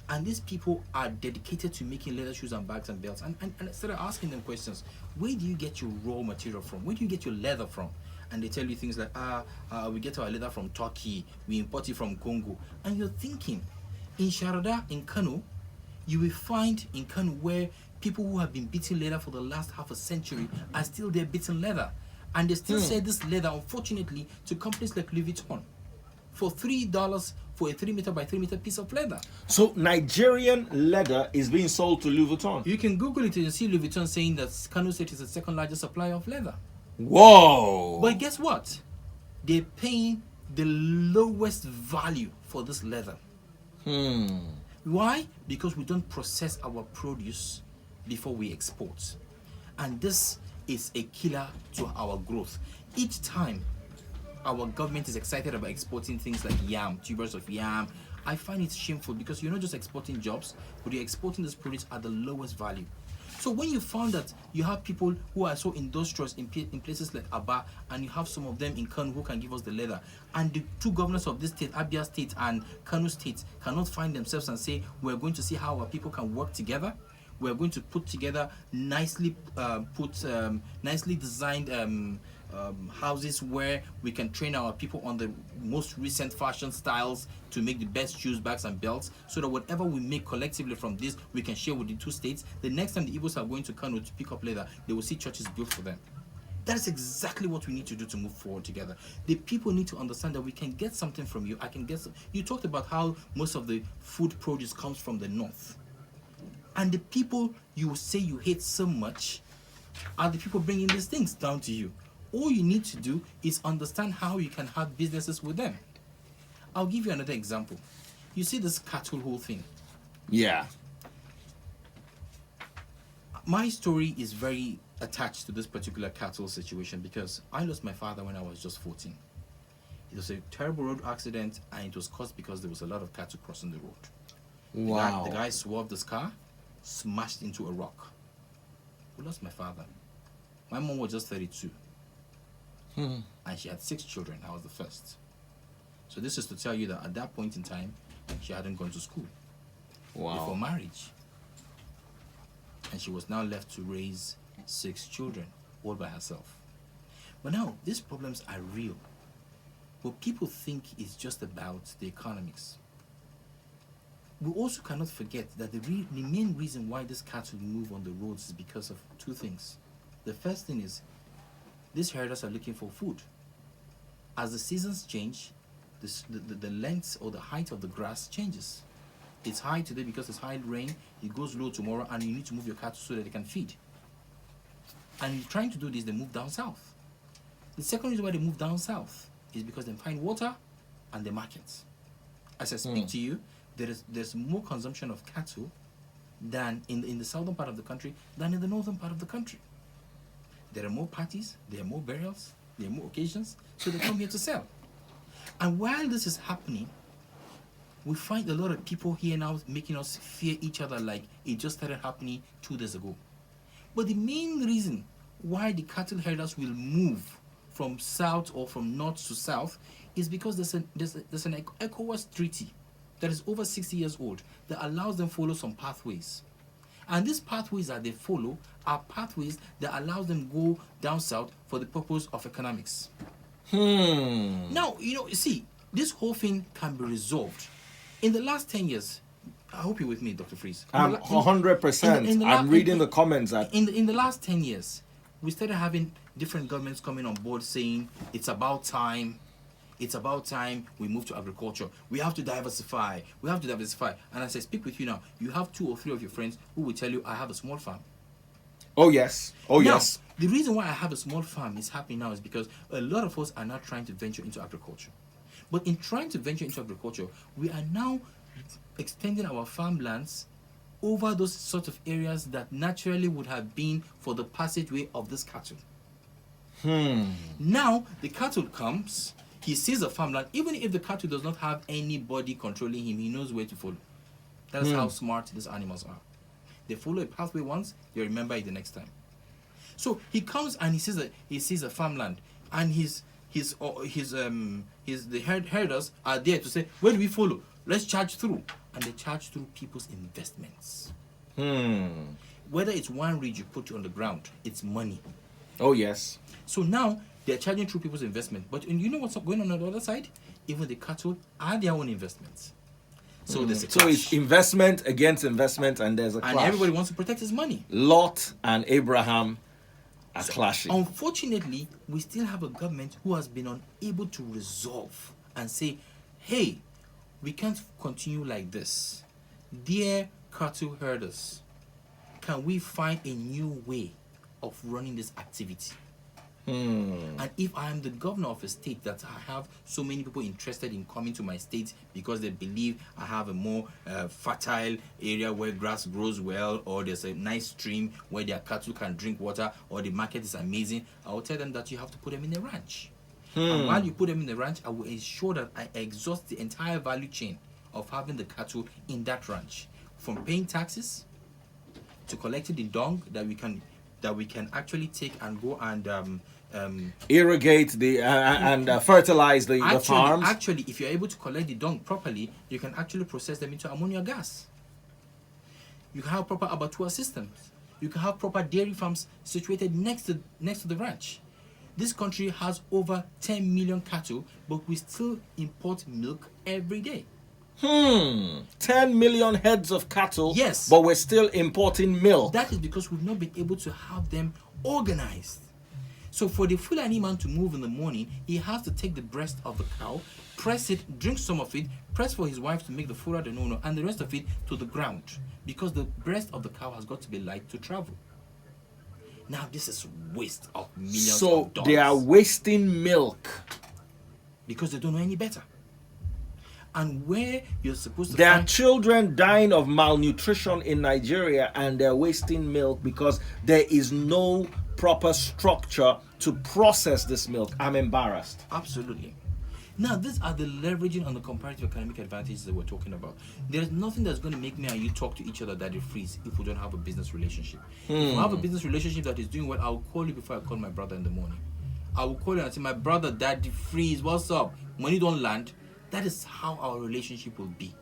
And these people are dedicated to making leather shoes and bags and belts. And I started asking them questions. Where do you get your raw material from? Where do you get your leather from? And they tell you things like, we get our leather from Turkey, we import it from Congo. And you're thinking, in Sharada, in Kano, you will find in Kano where people who have been beating leather for the last half a century are still there beating leather. And they still sell this leather, unfortunately, to companies like Louis Vuitton for $3 for a 3 meter by 3 meter piece of leather. So Nigerian leather is being sold to Louis Vuitton. You can Google it and see Louis Vuitton saying that Kano State is the second largest supplier of leather. Whoa! But guess what? They're paying the lowest value for this leather. Why? Because we don't process our produce before we export. And this is a killer to our growth. Each time our government is excited about exporting things like yam, tubers of yam, I find it shameful because you're not just exporting jobs, but you're exporting this produce at the lowest value. So when you found that you have people who are so industrious in places like Aba, and you have some of them in Kano who can give us the leather, and the two governors of this state, Abia State and Kano State, cannot find themselves and say, we're going to see how our people can work together. We're going to put together nicely designed houses where we can train our people on the most recent fashion styles to make the best shoes, bags, and belts, so that whatever we make collectively from this, we can share with the two states. The next time the Igbos are going to Kano to pick up leather, they will see churches built for them. That is exactly what we need to do to move forward together. The people need to understand that we can get something from you. I can get some. You talked about how most of the food produce comes from the north. And the people you say you hate so much are the people bringing these things down to you. All you need to do is understand how you can have businesses with them. I'll give you another example. You see this cattle whole thing. Yeah. My story is very attached to this particular cattle situation because I lost my father when I was just 14. It was a terrible road accident, and it was caused because there was a lot of cattle crossing the road. Wow. The guy swerved his car, smashed into a rock. We lost my father. My mom was just 32. And she had 6 children. I was the first. So this is to tell you that at that point in time, she hadn't gone to school before marriage. And she was now left to raise 6 children all by herself. But now, these problems are real. But people think it's just about the economics. We also cannot forget that the main reason why this cattle move on the roads is because of 2 things. The first thing is, these herders are looking for food. As the seasons change, the length or the height of the grass changes. It's high today because it's high rain, it goes low tomorrow, and you need to move your cattle so that they can feed. And trying to do this, they move down south. The second reason why they move down south is because they find water and the markets. As I speak to you, there's more consumption of cattle than in the southern part of the country than in the northern part of the country. There are more parties, there are more burials, there are more occasions, so they come here to sell. And while this is happening, we find a lot of people here now making us fear each other like it just started happening 2 days ago. But the main reason why the cattle herders will move from south or from north to south is because there's an ECOWAS treaty that is over 60 years old that allows them to follow some pathways. And these pathways that they follow are pathways that allows them go down south for the purpose of economics. Now, you see, this whole thing can be resolved. In the last 10 years, I hope you're with me, Dr. Freeze. 100%. I'm reading the comments. In the last 10 years, we started having different governments coming on board saying, it's about time we move to agriculture. We have to diversify. And as I speak with you now, you have 2 or 3 of your friends who will tell you, I have a small farm. Oh, yes. Yes. The reason why I have a small farm is happening now is because a lot of us are now trying to venture into agriculture. But in trying to venture into agriculture, we are now extending our farmlands over those sort of areas that naturally would have been for the passageway of this cattle. Now, the cattle comes, he sees a farmland. Even if the cattle does not have anybody controlling him, he knows where to follow. That's how smart these animals are. They follow a pathway once, they remember it the next time. So he comes and he sees a farmland, and the herders are there to say, where do we follow? Let's charge through. And they charge through people's investments. Whether it's one ridge you put on the ground, it's money. Oh, yes. So now they're charging through people's investment. But you know what's going on the other side? Even the cattle are their own investments. So there's a clash. So it's investment against investment, and there's a clash. And everybody wants to protect his money. Lot and Abraham are clashing. Unfortunately, we still have a government who has been unable to resolve and say, hey, we can't continue like this. Dear cattle herders, can we find a new way of running this activity? And if I am the governor of a state that I have so many people interested in coming to my state because they believe I have a more fertile area where grass grows well, or there's a nice stream where their cattle can drink water, or the market is amazing, I will tell them that you have to put them in a ranch. And while you put them in the ranch, I will ensure that I exhaust the entire value chain of having the cattle in that ranch, from paying taxes to collecting the dung that we can actually take and go and irrigate the and fertilize the farms. Actually, if you're able to collect the dung properly, you can actually process them into ammonia gas. You can have proper abattoir systems. You can have proper dairy farms situated next to the ranch. This country has over 10 million cattle, but we still import milk every day. 10 million heads of cattle. Yes. But we're still importing milk. That is because we've not been able to have them organized. So for the Fulani man to move in the morning, he has to take the breast of the cow, press it, drink some of it, press for his wife to make the fura de nono, and the rest of it to the ground. Because the breast of the cow has got to be light to travel. Now this is waste of millions of dollars. So they are wasting milk. Because they don't know any better. And where you're supposed to There are find children dying of malnutrition in Nigeria, and they're wasting milk because there is no proper structure to process this milk. I'm embarrassed. Absolutely. Now, these are the leveraging on the comparative economic advantages that we're talking about. There's nothing that's going to make me and you talk to each other that it frees if we don't have a business relationship. If we have a business relationship that is doing well, I'll call you before I call my brother in the morning. I will call you and say, my brother, Daddy Freeze, what's up? Money don't land. That is how our relationship will be.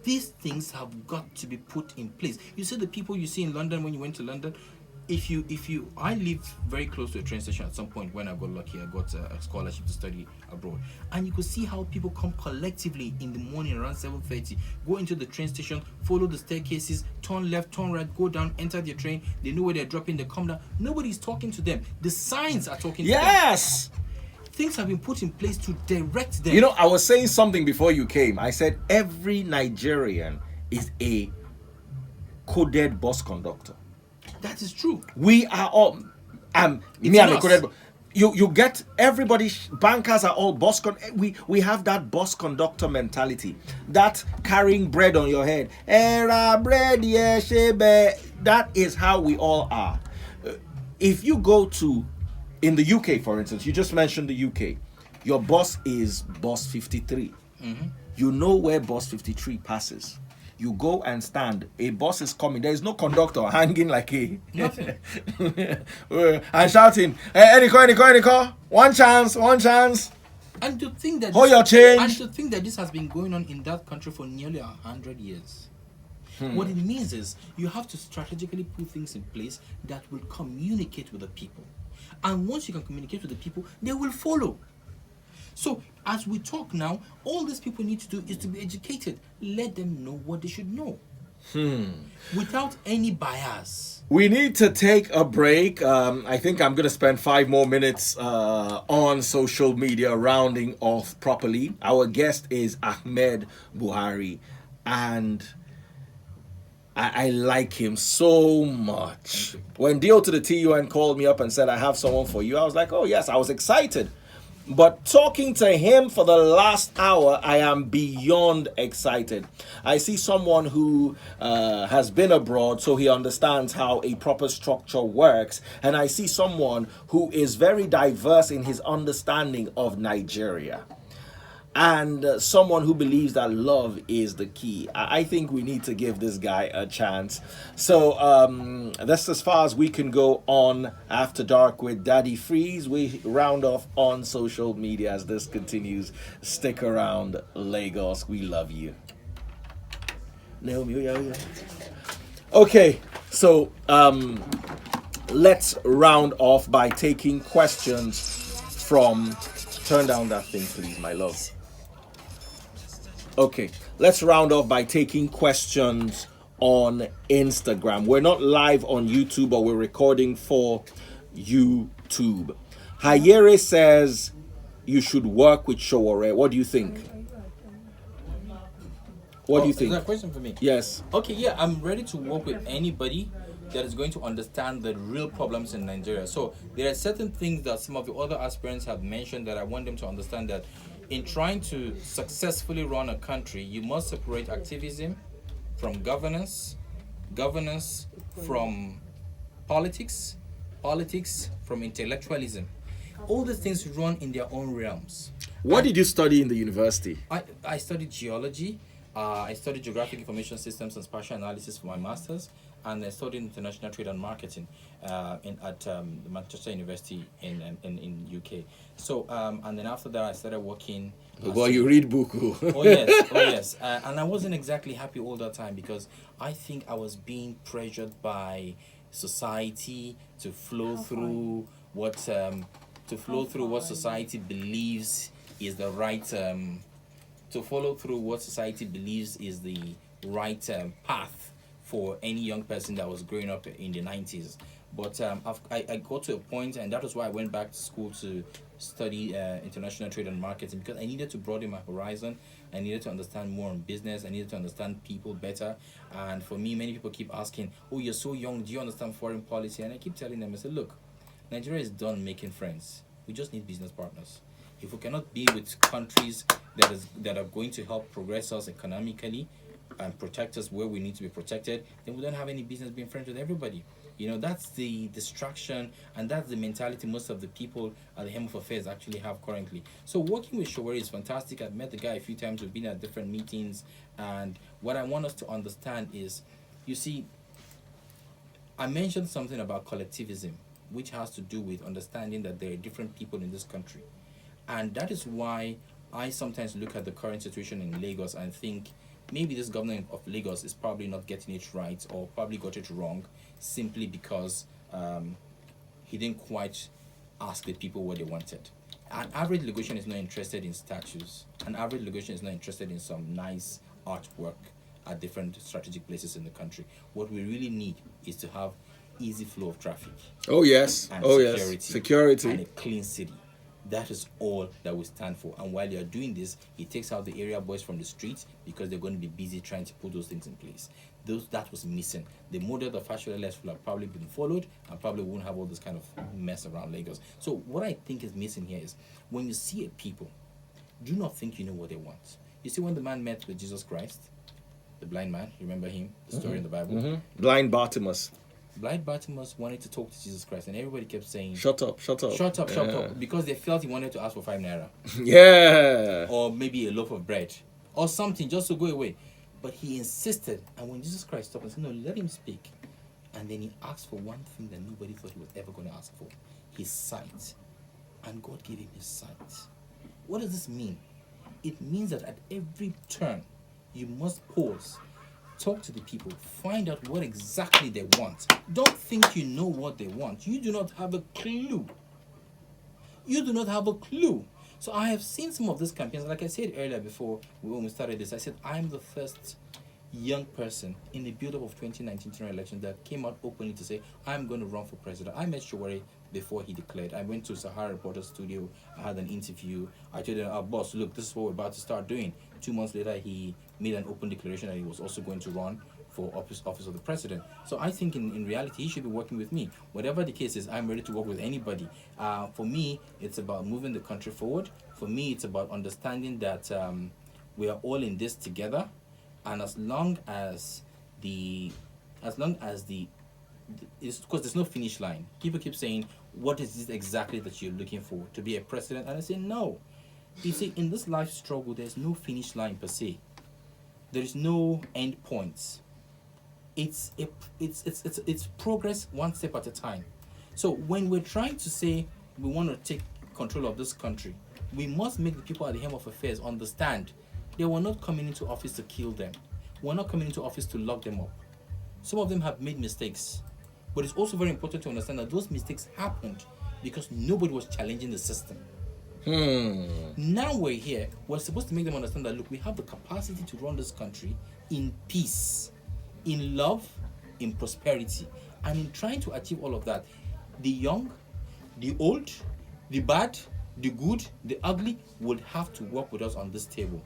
These things have got to be put in place. You see the people you see in London when you went to London. I lived very close to a train station at some point when I got lucky. I got a scholarship to study abroad, and you could see how people come collectively in the morning around 7:30, go into the train station, follow the staircases, turn left, turn right, go down, enter their train. They know where they're dropping. They come down. Nobody's talking to them. The signs are talking to them. Yes. Things have been put in place to direct them. You know, I was saying something before you came. I said every Nigerian is a coded bus conductor. That is true. We are all me and coded. You get everybody. Bankers are all bus we have that bus conductor mentality. That carrying bread on your head. Bread, that is how we all are. If you go to in the UK, for instance, you just mentioned the UK. Your bus is bus 53. You know where bus 53 passes. You go and stand. A bus is coming. There is no conductor hanging like a Nothing. and shouting, any car, one chance. And to think that Hold your change. And to think that this has been going on in that country for nearly 100 years. What it means is you have to strategically put things in place that will communicate with the people. And once you can communicate with the people, they will follow. So as we talk now, all these people need to do is to be educated. Let them know what they should know. Without any bias. We need to take a break. I think I'm going to spend 5 more minutes on social media, rounding off properly. Our guest is Ahmed Buhari, and I like him so much. When Dio to the TUN called me up and said, I have someone for you, I was like, oh yes, I was excited. But talking to him for the last hour, I am beyond excited. I see someone who has been abroad, so he understands how a proper structure works. And I see someone who is very diverse in his understanding of Nigeria. And someone who believes that love is the key. I think we need to give this guy a chance. So that's as far as we can go on After Dark with Daddy Freeze. We round off on social media as this continues. Stick around, Lagos. We love you. Okay, so let's round off by taking questions from... Turn down that thing, please, my love. Okay, let's round off by taking questions on Instagram. We're not live on YouTube, but we're recording for YouTube. Hayere says you should work with Showore. What do you think? What do you think? Is that a question for me? Yes. Okay, yeah, I'm ready to work with anybody that is going to understand the real problems in Nigeria. So there are certain things that some of the other aspirants have mentioned that I want them to understand, that in trying to successfully run a country, you must separate activism from governance, governance from politics, politics from intellectualism. All these things run in their own realms. What did you study in the university? I studied geology. I studied geographic information systems and spatial analysis for my master's, and I studied international trade and marketing at the Manchester University in UK. So and then after that, I started working. Well, you read buku. Oh yes. And I wasn't exactly happy all the time, because I think I was being pressured by society to flow through what society believes is the right to follow through what society believes is the right path for any young person that was growing up in the 90s. But I got to a point, and that was why I went back to school to study international trade and marketing, because I needed to broaden my horizon. I needed to understand more on business. I needed to understand people better. And for me, many people keep asking, "Oh, you're so young. Do you understand foreign policy?" And I keep telling them, I said, "Look, Nigeria is done making friends. We just need business partners. If we cannot be with countries that are going to help progress us economically and protect us where we need to be protected, then we don't have any business being friends with everybody." You know, that's the distraction, and that's the mentality most of the people at the Helm of Affairs actually have currently. So working with Showeri is fantastic. I've met the guy a few times. We've been at different meetings, and what I want us to understand is, you see, I mentioned something about collectivism, which has to do with understanding that there are different people in this country. And that is why I sometimes look at the current situation in Lagos and think maybe this governor of Lagos is probably not getting it right, or probably got it wrong, simply because he didn't quite ask the people what they wanted. An average Lagosian is not interested in statues. An average Lagosian is not interested in some nice artwork at different strategic places in the country. What we really need is to have easy flow of traffic. Oh yes. And security. Yes. Security. And a clean city. That is all that we stand for. And while you're doing this, it takes out the area boys from the streets, because they're going to be busy trying to put those things in place. That was missing. The model of Fashola Left will have probably been followed, and probably won't have all this kind of mess around Lagos. So what I think is missing here is, when you see a people, do not think you know what they want. You see, when the man met with Jesus Christ, the blind man, you remember him, the story in the Bible? Mm-hmm. Blind Bartimaeus. Blind Bartimaeus wanted to talk to Jesus Christ, and everybody kept saying, Shut up. shut up, because they felt he wanted to ask for 5 naira. Yeah. Or maybe a loaf of bread, or something, just to go away. But he insisted, and when Jesus Christ stopped and said, "No, let him speak," and then he asked for one thing that nobody thought he was ever going to ask for: his sight. And God gave him his sight. What does this mean? It means that at every turn, you must pause, talk to the people, find out what exactly they want. Don't think you know what they want. You do not have a clue. You do not have a clue. So I have seen some of these campaigns. Like I said earlier before when we started this, I said I'm the first young person in the build-up of 2019 general election that came out openly to say, I'm going to run for president. I met Showeri before he declared. I went to Sahara Reporter's studio. I had an interview. I told him, boss, look, this is what we're about to start doing. 2 months later, he made an open declaration that he was also going to run for office of the president. So I think in reality, he should be working with me. Whatever the case is, I'm ready to work with anybody. For me, it's about moving the country forward. For me, it's about understanding that we are all in this together. And as long as it's because there's no finish line. People keep saying, what is this exactly that you're looking for to be a president? And I say, no. You see, in this life struggle, there's no finish line per se. There is no end points. It's progress one step at a time. So when we're trying to say we want to take control of this country, we must make the people at the helm of affairs understand they were not coming into office to kill them. We're not coming into office to lock them up. Some of them have made mistakes. But it's also very important to understand that those mistakes happened because nobody was challenging the system. Now we're here. We're supposed to make them understand that, look, we have the capacity to run this country in peace, in love, in prosperity. And in trying to achieve all of that, the young, the old, the bad, the good, the ugly would have to work with us on this table.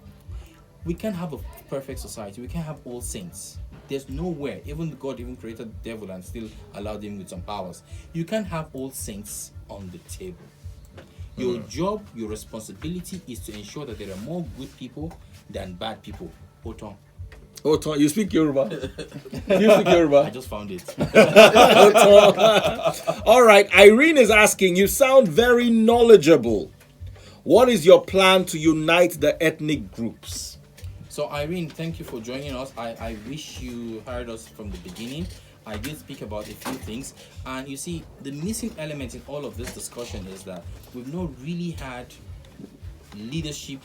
We can't have a perfect society. We can't have all saints. There's nowhere, even God even created the devil and still allowed him with some powers. You can't have all saints on the table. Your job, your responsibility is to ensure that there are more good people than bad people. Oton. Oton, you speak Yoruba? You speak Yoruba? I just found it. All right, Irene is asking, you sound very knowledgeable. What is your plan to unite the ethnic groups? So Irene, thank you for joining us. I wish you heard us from the beginning. I did speak about a few things, and you see, the missing element in all of this discussion is that we've not really had leadership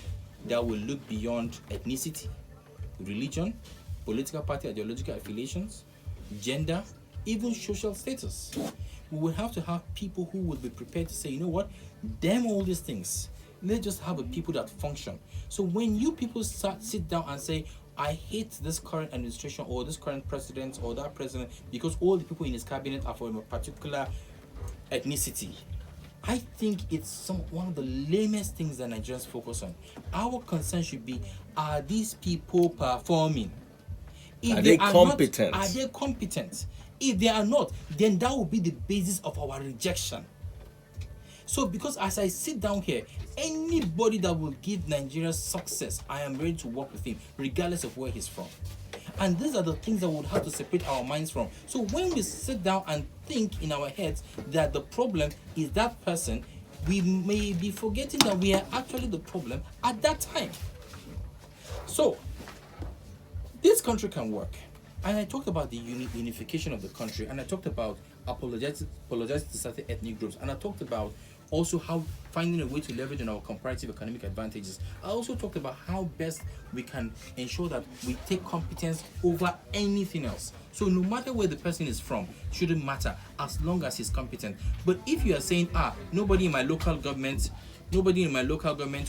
that will look beyond ethnicity, religion, political party ideological affiliations, gender, even social status. We will have to have people who would be prepared to say, you know what, damn all these things. Let's just have a people that function. So when you people sit down and say, I hate this current administration or this current president or that president because all the people in his cabinet are from a particular ethnicity, I think it's one of the lamest things that Nigerians focus on. Our concern should be, are these people performing? If Are they competent? Not, are they competent? If they are not, then that will be the basis of our rejection. So because as I sit down here, anybody that will give Nigeria success, I am ready to work with him, regardless of where he's from. And these are the things that we'll have to separate our minds from. So when we sit down and think in our heads that the problem is that person, we may be forgetting that we are actually the problem at that time. So this country can work. And I talked about the unification of the country, and I talked about apologizing to certain ethnic groups, and I talked about also how finding a way to leverage on our comparative economic advantages. I also talked about how best we can ensure that we take competence over anything else. So no matter where the person is from, shouldn't matter as long as he's competent. But if you are saying, nobody in my local government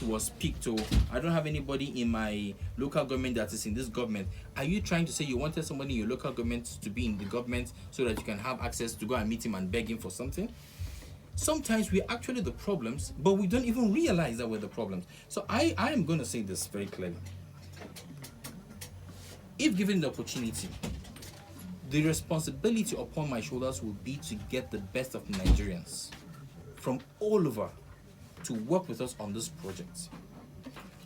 was picked, or I don't have anybody in my local government that is in this government, are you trying to say you wanted somebody in your local government to be in the government so that you can have access to go and meet him and beg him for something? Sometimes we're actually the problems, but we don't even realize that we're the problems. So I am going to say this very clearly. If given the opportunity, the responsibility upon my shoulders will be to get the best of Nigerians from all over to work with us on this project.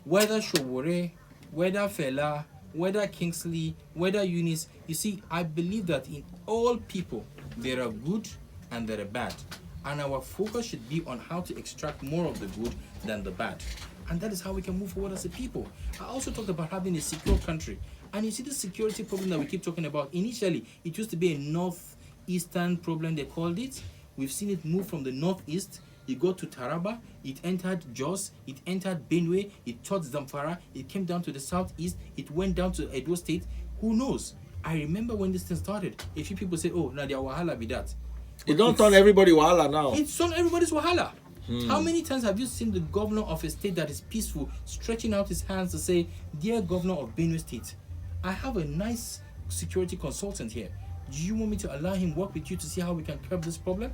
Whether Showore, whether Fela, whether Kingsley, whether Eunice, you see, I believe that in all people, there are good and there are bad. And our focus should be on how to extract more of the good than the bad. And that is how we can move forward as a people. I also talked about having a secure country. And you see the security problem that we keep talking about. Initially, it used to be a northeastern problem, they called it. We've seen it move from the northeast. It got to Taraba, it entered Jos, it entered Benue, it touched Zamfara, it came down to the southeast, it went down to Edo State. Who knows? I remember when this thing started, a few people say, oh, Nadia Wahala be that. It don't turn everybody wahala now. It's on everybody's wahala. How many times have you seen the governor of a state that is peaceful stretching out his hands to say, dear governor of Benue State, I have a nice security consultant here. Do you want me to allow him work with you to see how we can curb this problem?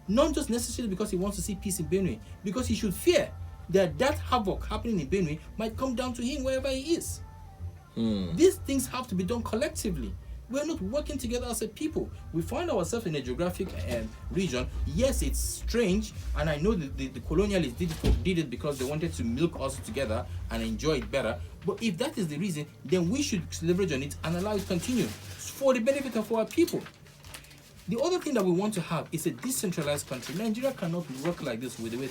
Not just necessarily because he wants to see peace in Benue, because he should fear that havoc happening in Benue might come down to him wherever he is. These things have to be done collectively. We're not working together as a people. We find ourselves in a geographic region. Yes, it's strange, and I know that the colonialists did it because they wanted to milk us together and enjoy it better. But if that is the reason, then we should leverage on it and allow it to continue for the benefit of our people. The other thing that we want to have is a decentralized country. Nigeria cannot work like this with the way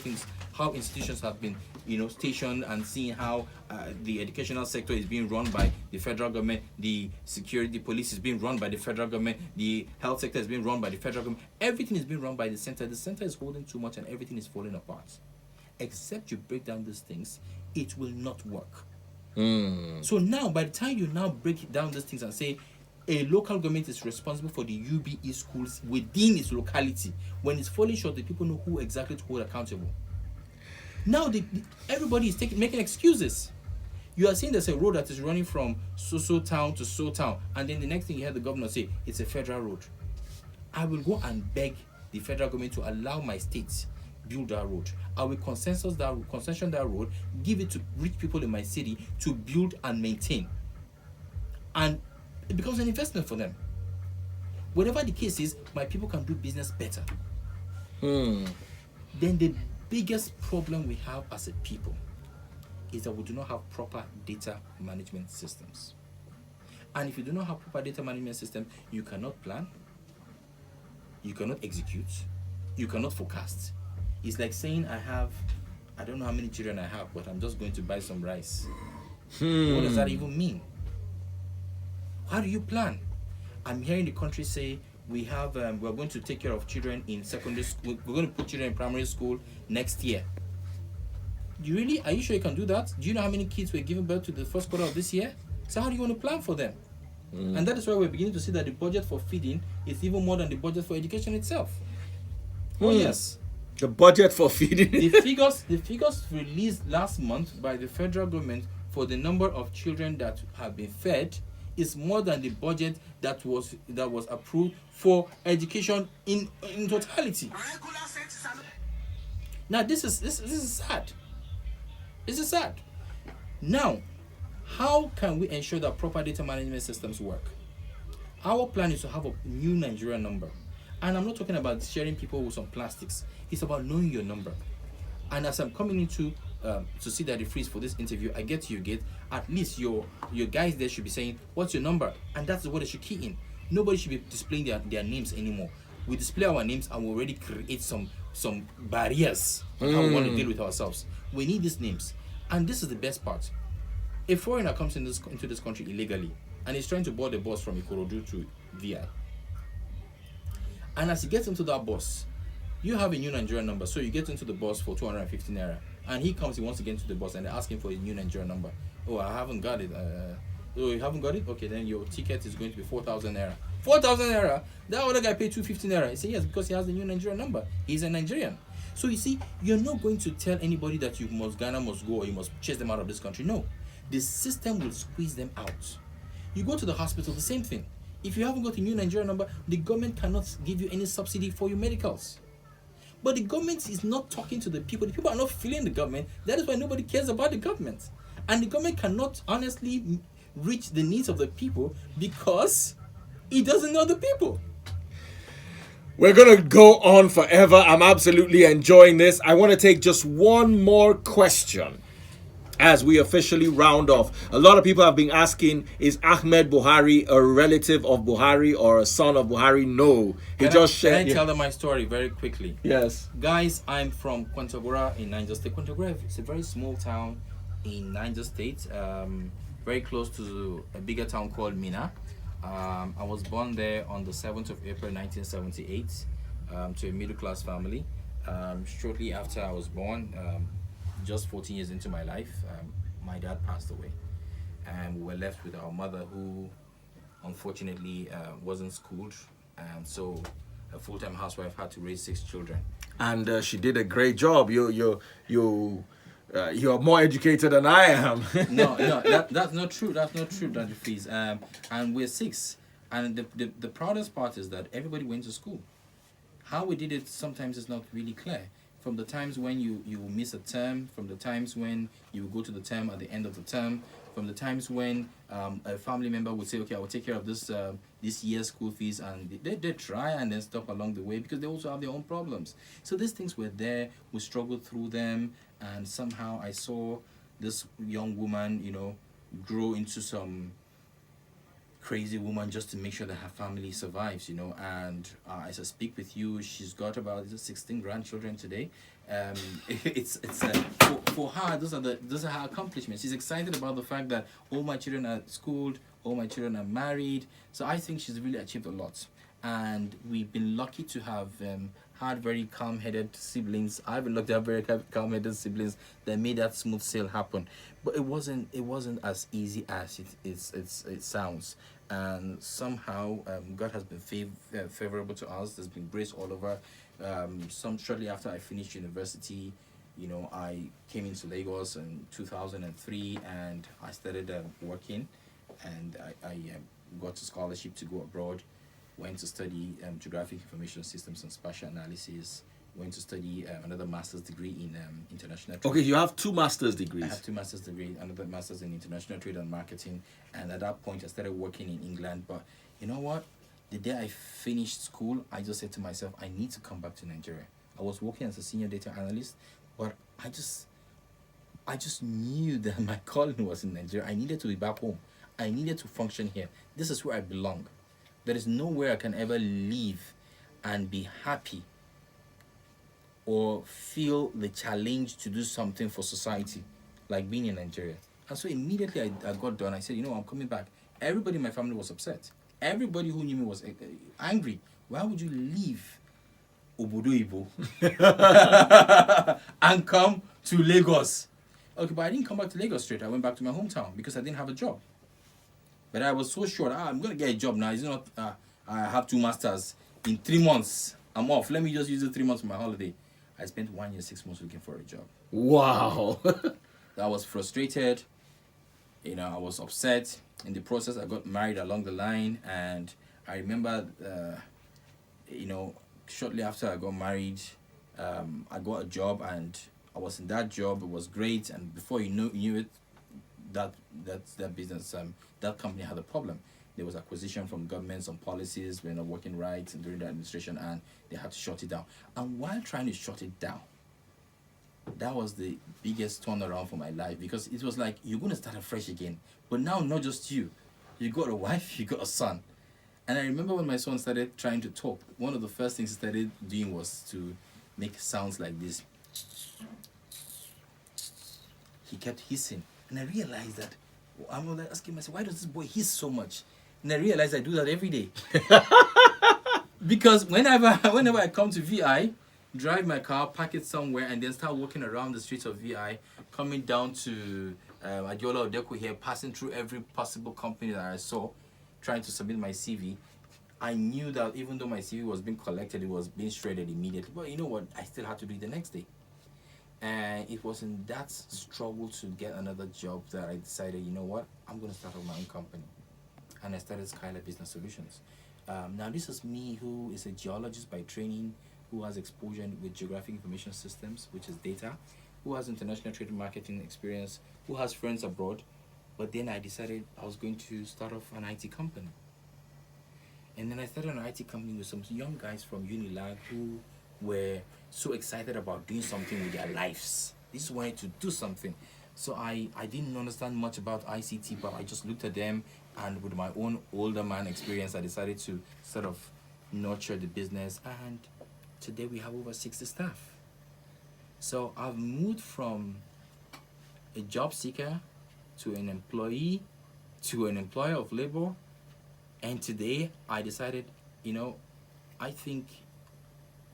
how institutions have been, stationed, and seeing how the educational sector is being run by the federal government, the security police is being run by the federal government, the health sector is being run by the federal government. Everything is being run by the center. The center is holding too much and everything is falling apart. Except you break down these things, it will not work. So now, by the time you now break down these things and say, a local government is responsible for the UBE schools within its locality. When it's falling short, the people know who exactly to hold accountable. Now, everybody is making excuses. You are saying there's a road that is running from so town to so town, and then the next thing you hear the governor say, it's a federal road. I will go and beg the federal government to allow my state build that road. I will concession that road, give it to rich people in my city to build and maintain. And It becomes an investment for them. Whatever the case is, my people can do business better. Then the biggest problem we have as a people is that we do not have proper data management systems. And if you do not have proper data management system, you cannot plan, you cannot execute, you cannot forecast. It's like saying I don't know how many children I have, but I'm just going to buy some rice. What does that even mean? How do you plan? I'm hearing the country say we're going to take care of children in secondary school. We're going to put children in primary school next year. Are you sure you can do that? Do you know how many kids were given birth to the first quarter of this year? So how do you want to plan for them? And that is why we're beginning to see that the budget for feeding is even more than the budget for education itself. Oh yes. The budget for feeding. The figures released last month by the federal government for the number of children that have been fed is more than the budget that was approved for education in totality. Now this is sad. This is sad. Now, how can we ensure that proper data management systems work? Our plan is to have a new Nigerian number. And I'm not talking about sharing people with some plastics. It's about knowing your number. And as I'm coming into to see that the freeze for this interview, I get you get at least your guys there should be saying, what's your number? And that's what they should key in. Nobody should be displaying their names anymore. We display our names and we already create some barriers on how we want to deal with ourselves. We need these names. And this is the best part. A foreigner comes into this country illegally and is trying to board a bus from Ikorodu to VI. And as he gets into that bus, you have a new Nigerian number, so you get into the bus for 250 naira. And he wants to get into the bus and they ask him for his new Nigerian number. Oh, I haven't got it. Oh, you haven't got it? Okay, then your ticket is going to be 4,000 naira. 4,000 naira? That other guy paid 250 naira. He said yes, because he has the new Nigerian number. He's a Nigerian. So you see, you're not going to tell anybody that Ghana must go or you must chase them out of this country. No. The system will squeeze them out. You go to the hospital, the same thing. If you haven't got a new Nigerian number, the government cannot give you any subsidy for your medicals. But the government is not talking to the people. The people are not feeling the government. That is why nobody cares about the government. And the government cannot honestly reach the needs of the people because it doesn't know the people. We're going to go on forever. I'm absolutely enjoying this. I want to take just one more question as we officially round off. A lot of people have been asking, is Ahmed Buhari a relative of Buhari or a son of Buhari? No. Can I tell them my story very quickly? Yes. Guys, I'm from Kwantagora in Niger State. Kwantagora is a very small town in Niger State, very close to a bigger town called Mina. I was born there on the 7th of April 1978 to a middle-class family. Shortly after I was born, just 14 years into my life, my dad passed away. And we were left with our mother who unfortunately wasn't schooled. And so a full-time housewife had to raise 6 children. And she did a great job. You're more educated than I am. No, that's not true. That's not true, Dr. Freeze. And we're 6. And the proudest part is that everybody went to school. How we did it sometimes is not really clear. From the times when you miss a term, from the times when you go to the term at the end of the term, from the times when a family member would say, okay, I will take care of this year's school fees, and they try and then stop along the way because they also have their own problems. So these things were there, we struggled through them, and somehow I saw this young woman, grow into some crazy woman just to make sure that her family survives, and as I speak with you, she's got about 16 grandchildren today. It's for her, those are her accomplishments. She's excited about the fact that all my children are schooled, all my children are married. So I think she's really achieved a lot, and we've been lucky to have had very calm-headed siblings. I've been lucky to have very calm-headed siblings that made that smooth sail happen. But it wasn't as easy as it sounds. And somehow God has been favorable to us. There's been grace all over. Shortly after I finished university, I came into Lagos in 2003 and I started working, and I got a scholarship to go abroad. Went to study geographic information systems and spatial analysis, went to study another master's degree in international trade. Okay, you have 2 master's I degrees. have 2 master's degrees, another master's in international trade and marketing. And at that point, I started working in England. But you know what? The day I finished school, I just said to myself, I need to come back to Nigeria. I was working as a senior data analyst, but I just knew that my calling was in Nigeria. I needed to be back home. I needed to function here. This is where I belong. There is nowhere I can ever live and be happy or feel the challenge to do something for society like being in Nigeria. And so immediately I got done. I said, I'm coming back. Everybody in my family was upset. Everybody who knew me was angry. Why would you leave Obodo Ibo and come to Lagos? Okay, but I didn't come back to Lagos straight. I went back to my hometown because I didn't have a job. But I was so sure, I'm going to get a job now. It's not, I have 2 masters. In 3 months, I'm off. Let me just use the 3 months for my holiday. I spent 1 year, 6 months looking for a job. Wow. I was frustrated. I was upset. In the process, I got married along the line. And I remember, shortly after I got married, I got a job and I was in that job. It was great. And before you knew it, that business, that company had a problem. There was acquisition from government, some policies were not working right during the administration, and they had to shut it down. And while trying to shut it down, that was the biggest turnaround for my life, because it was like, you're going to start afresh again. But now, not just you. You got a wife, you got a son. And I remember when my son started trying to talk, one of the first things he started doing was to make sounds like this. He kept hissing. And I realized that, I'm asking myself, why does this boy hiss so much? And I realized I do that every day. Because whenever I come to VI, drive my car, park it somewhere, and then start walking around the streets of VI, coming down to Adiola Odeko here, passing through every possible company that I saw, trying to submit my CV, I knew that even though my CV was being collected, it was being shredded immediately. But you know what? I still had to do it the next day. And it was in that struggle to get another job that I decided, you know what? I'm going to start up my own company. And I started Skylar Business Solutions. Now, this is me, who is a geologist by training, who has exposure with geographic information systems, which is data, who has international trade marketing experience, who has friends abroad. But then I decided I was going to start off an IT company. And then I started an IT company with some young guys from Unilag who were so excited about doing something with their lives. They just wanted to do something. So I didn't understand much about ICT, but I just looked at them, and with my own older man experience, I decided to sort of nurture the business. And today we have over 60 staff. So I've moved from a job seeker to an employee to an employer of labor. And today I decided, I think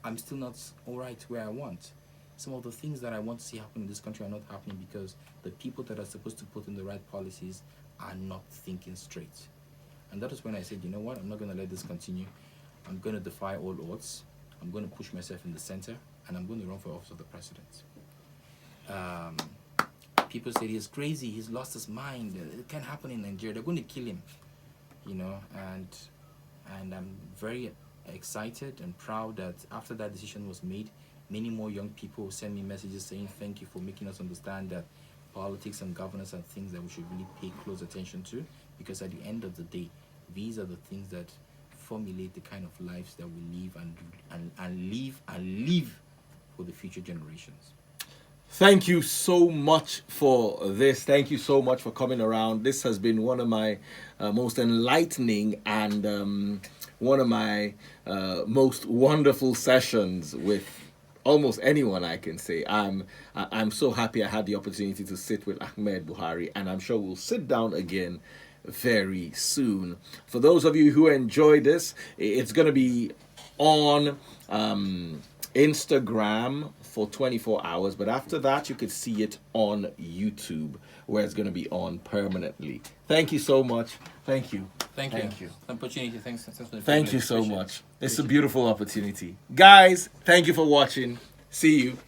I'm still not all right where I want. Some of the things that I want to see happen in this country are not happening because the people that are supposed to put in the right policies are not thinking straight. And that is when I said, you know what, I'm not going to let this continue. I'm going to defy all odds. I'm going to push myself in the center, and I'm going to run for office of the president. People say he's crazy, he's lost his mind, it can't happen in Nigeria, they're going to kill him. And I'm very excited and proud that after that decision was made, many more young people send me messages saying thank you for making us understand that politics and governance are things that we should really pay close attention to, because at the end of the day, these are the things that formulate the kind of lives that we live and live for the future generations. Thank you so much for this. Thank you so much for coming around. This has been one of my most enlightening and one of my most wonderful sessions with almost anyone, I can say. I'm so happy I had the opportunity to sit with Ahmed Buhari, and I'm sure we'll sit down again very soon. For those of you who enjoyed this, it's going to be on Instagram for 24 hours, but after that you could see it on YouTube, where it's going to be on permanently. Thank you so much. Thank you. Thank you. Opportunity. Thanks for the Thank you so much. It's a beautiful opportunity. Guys, thank you for watching. See you.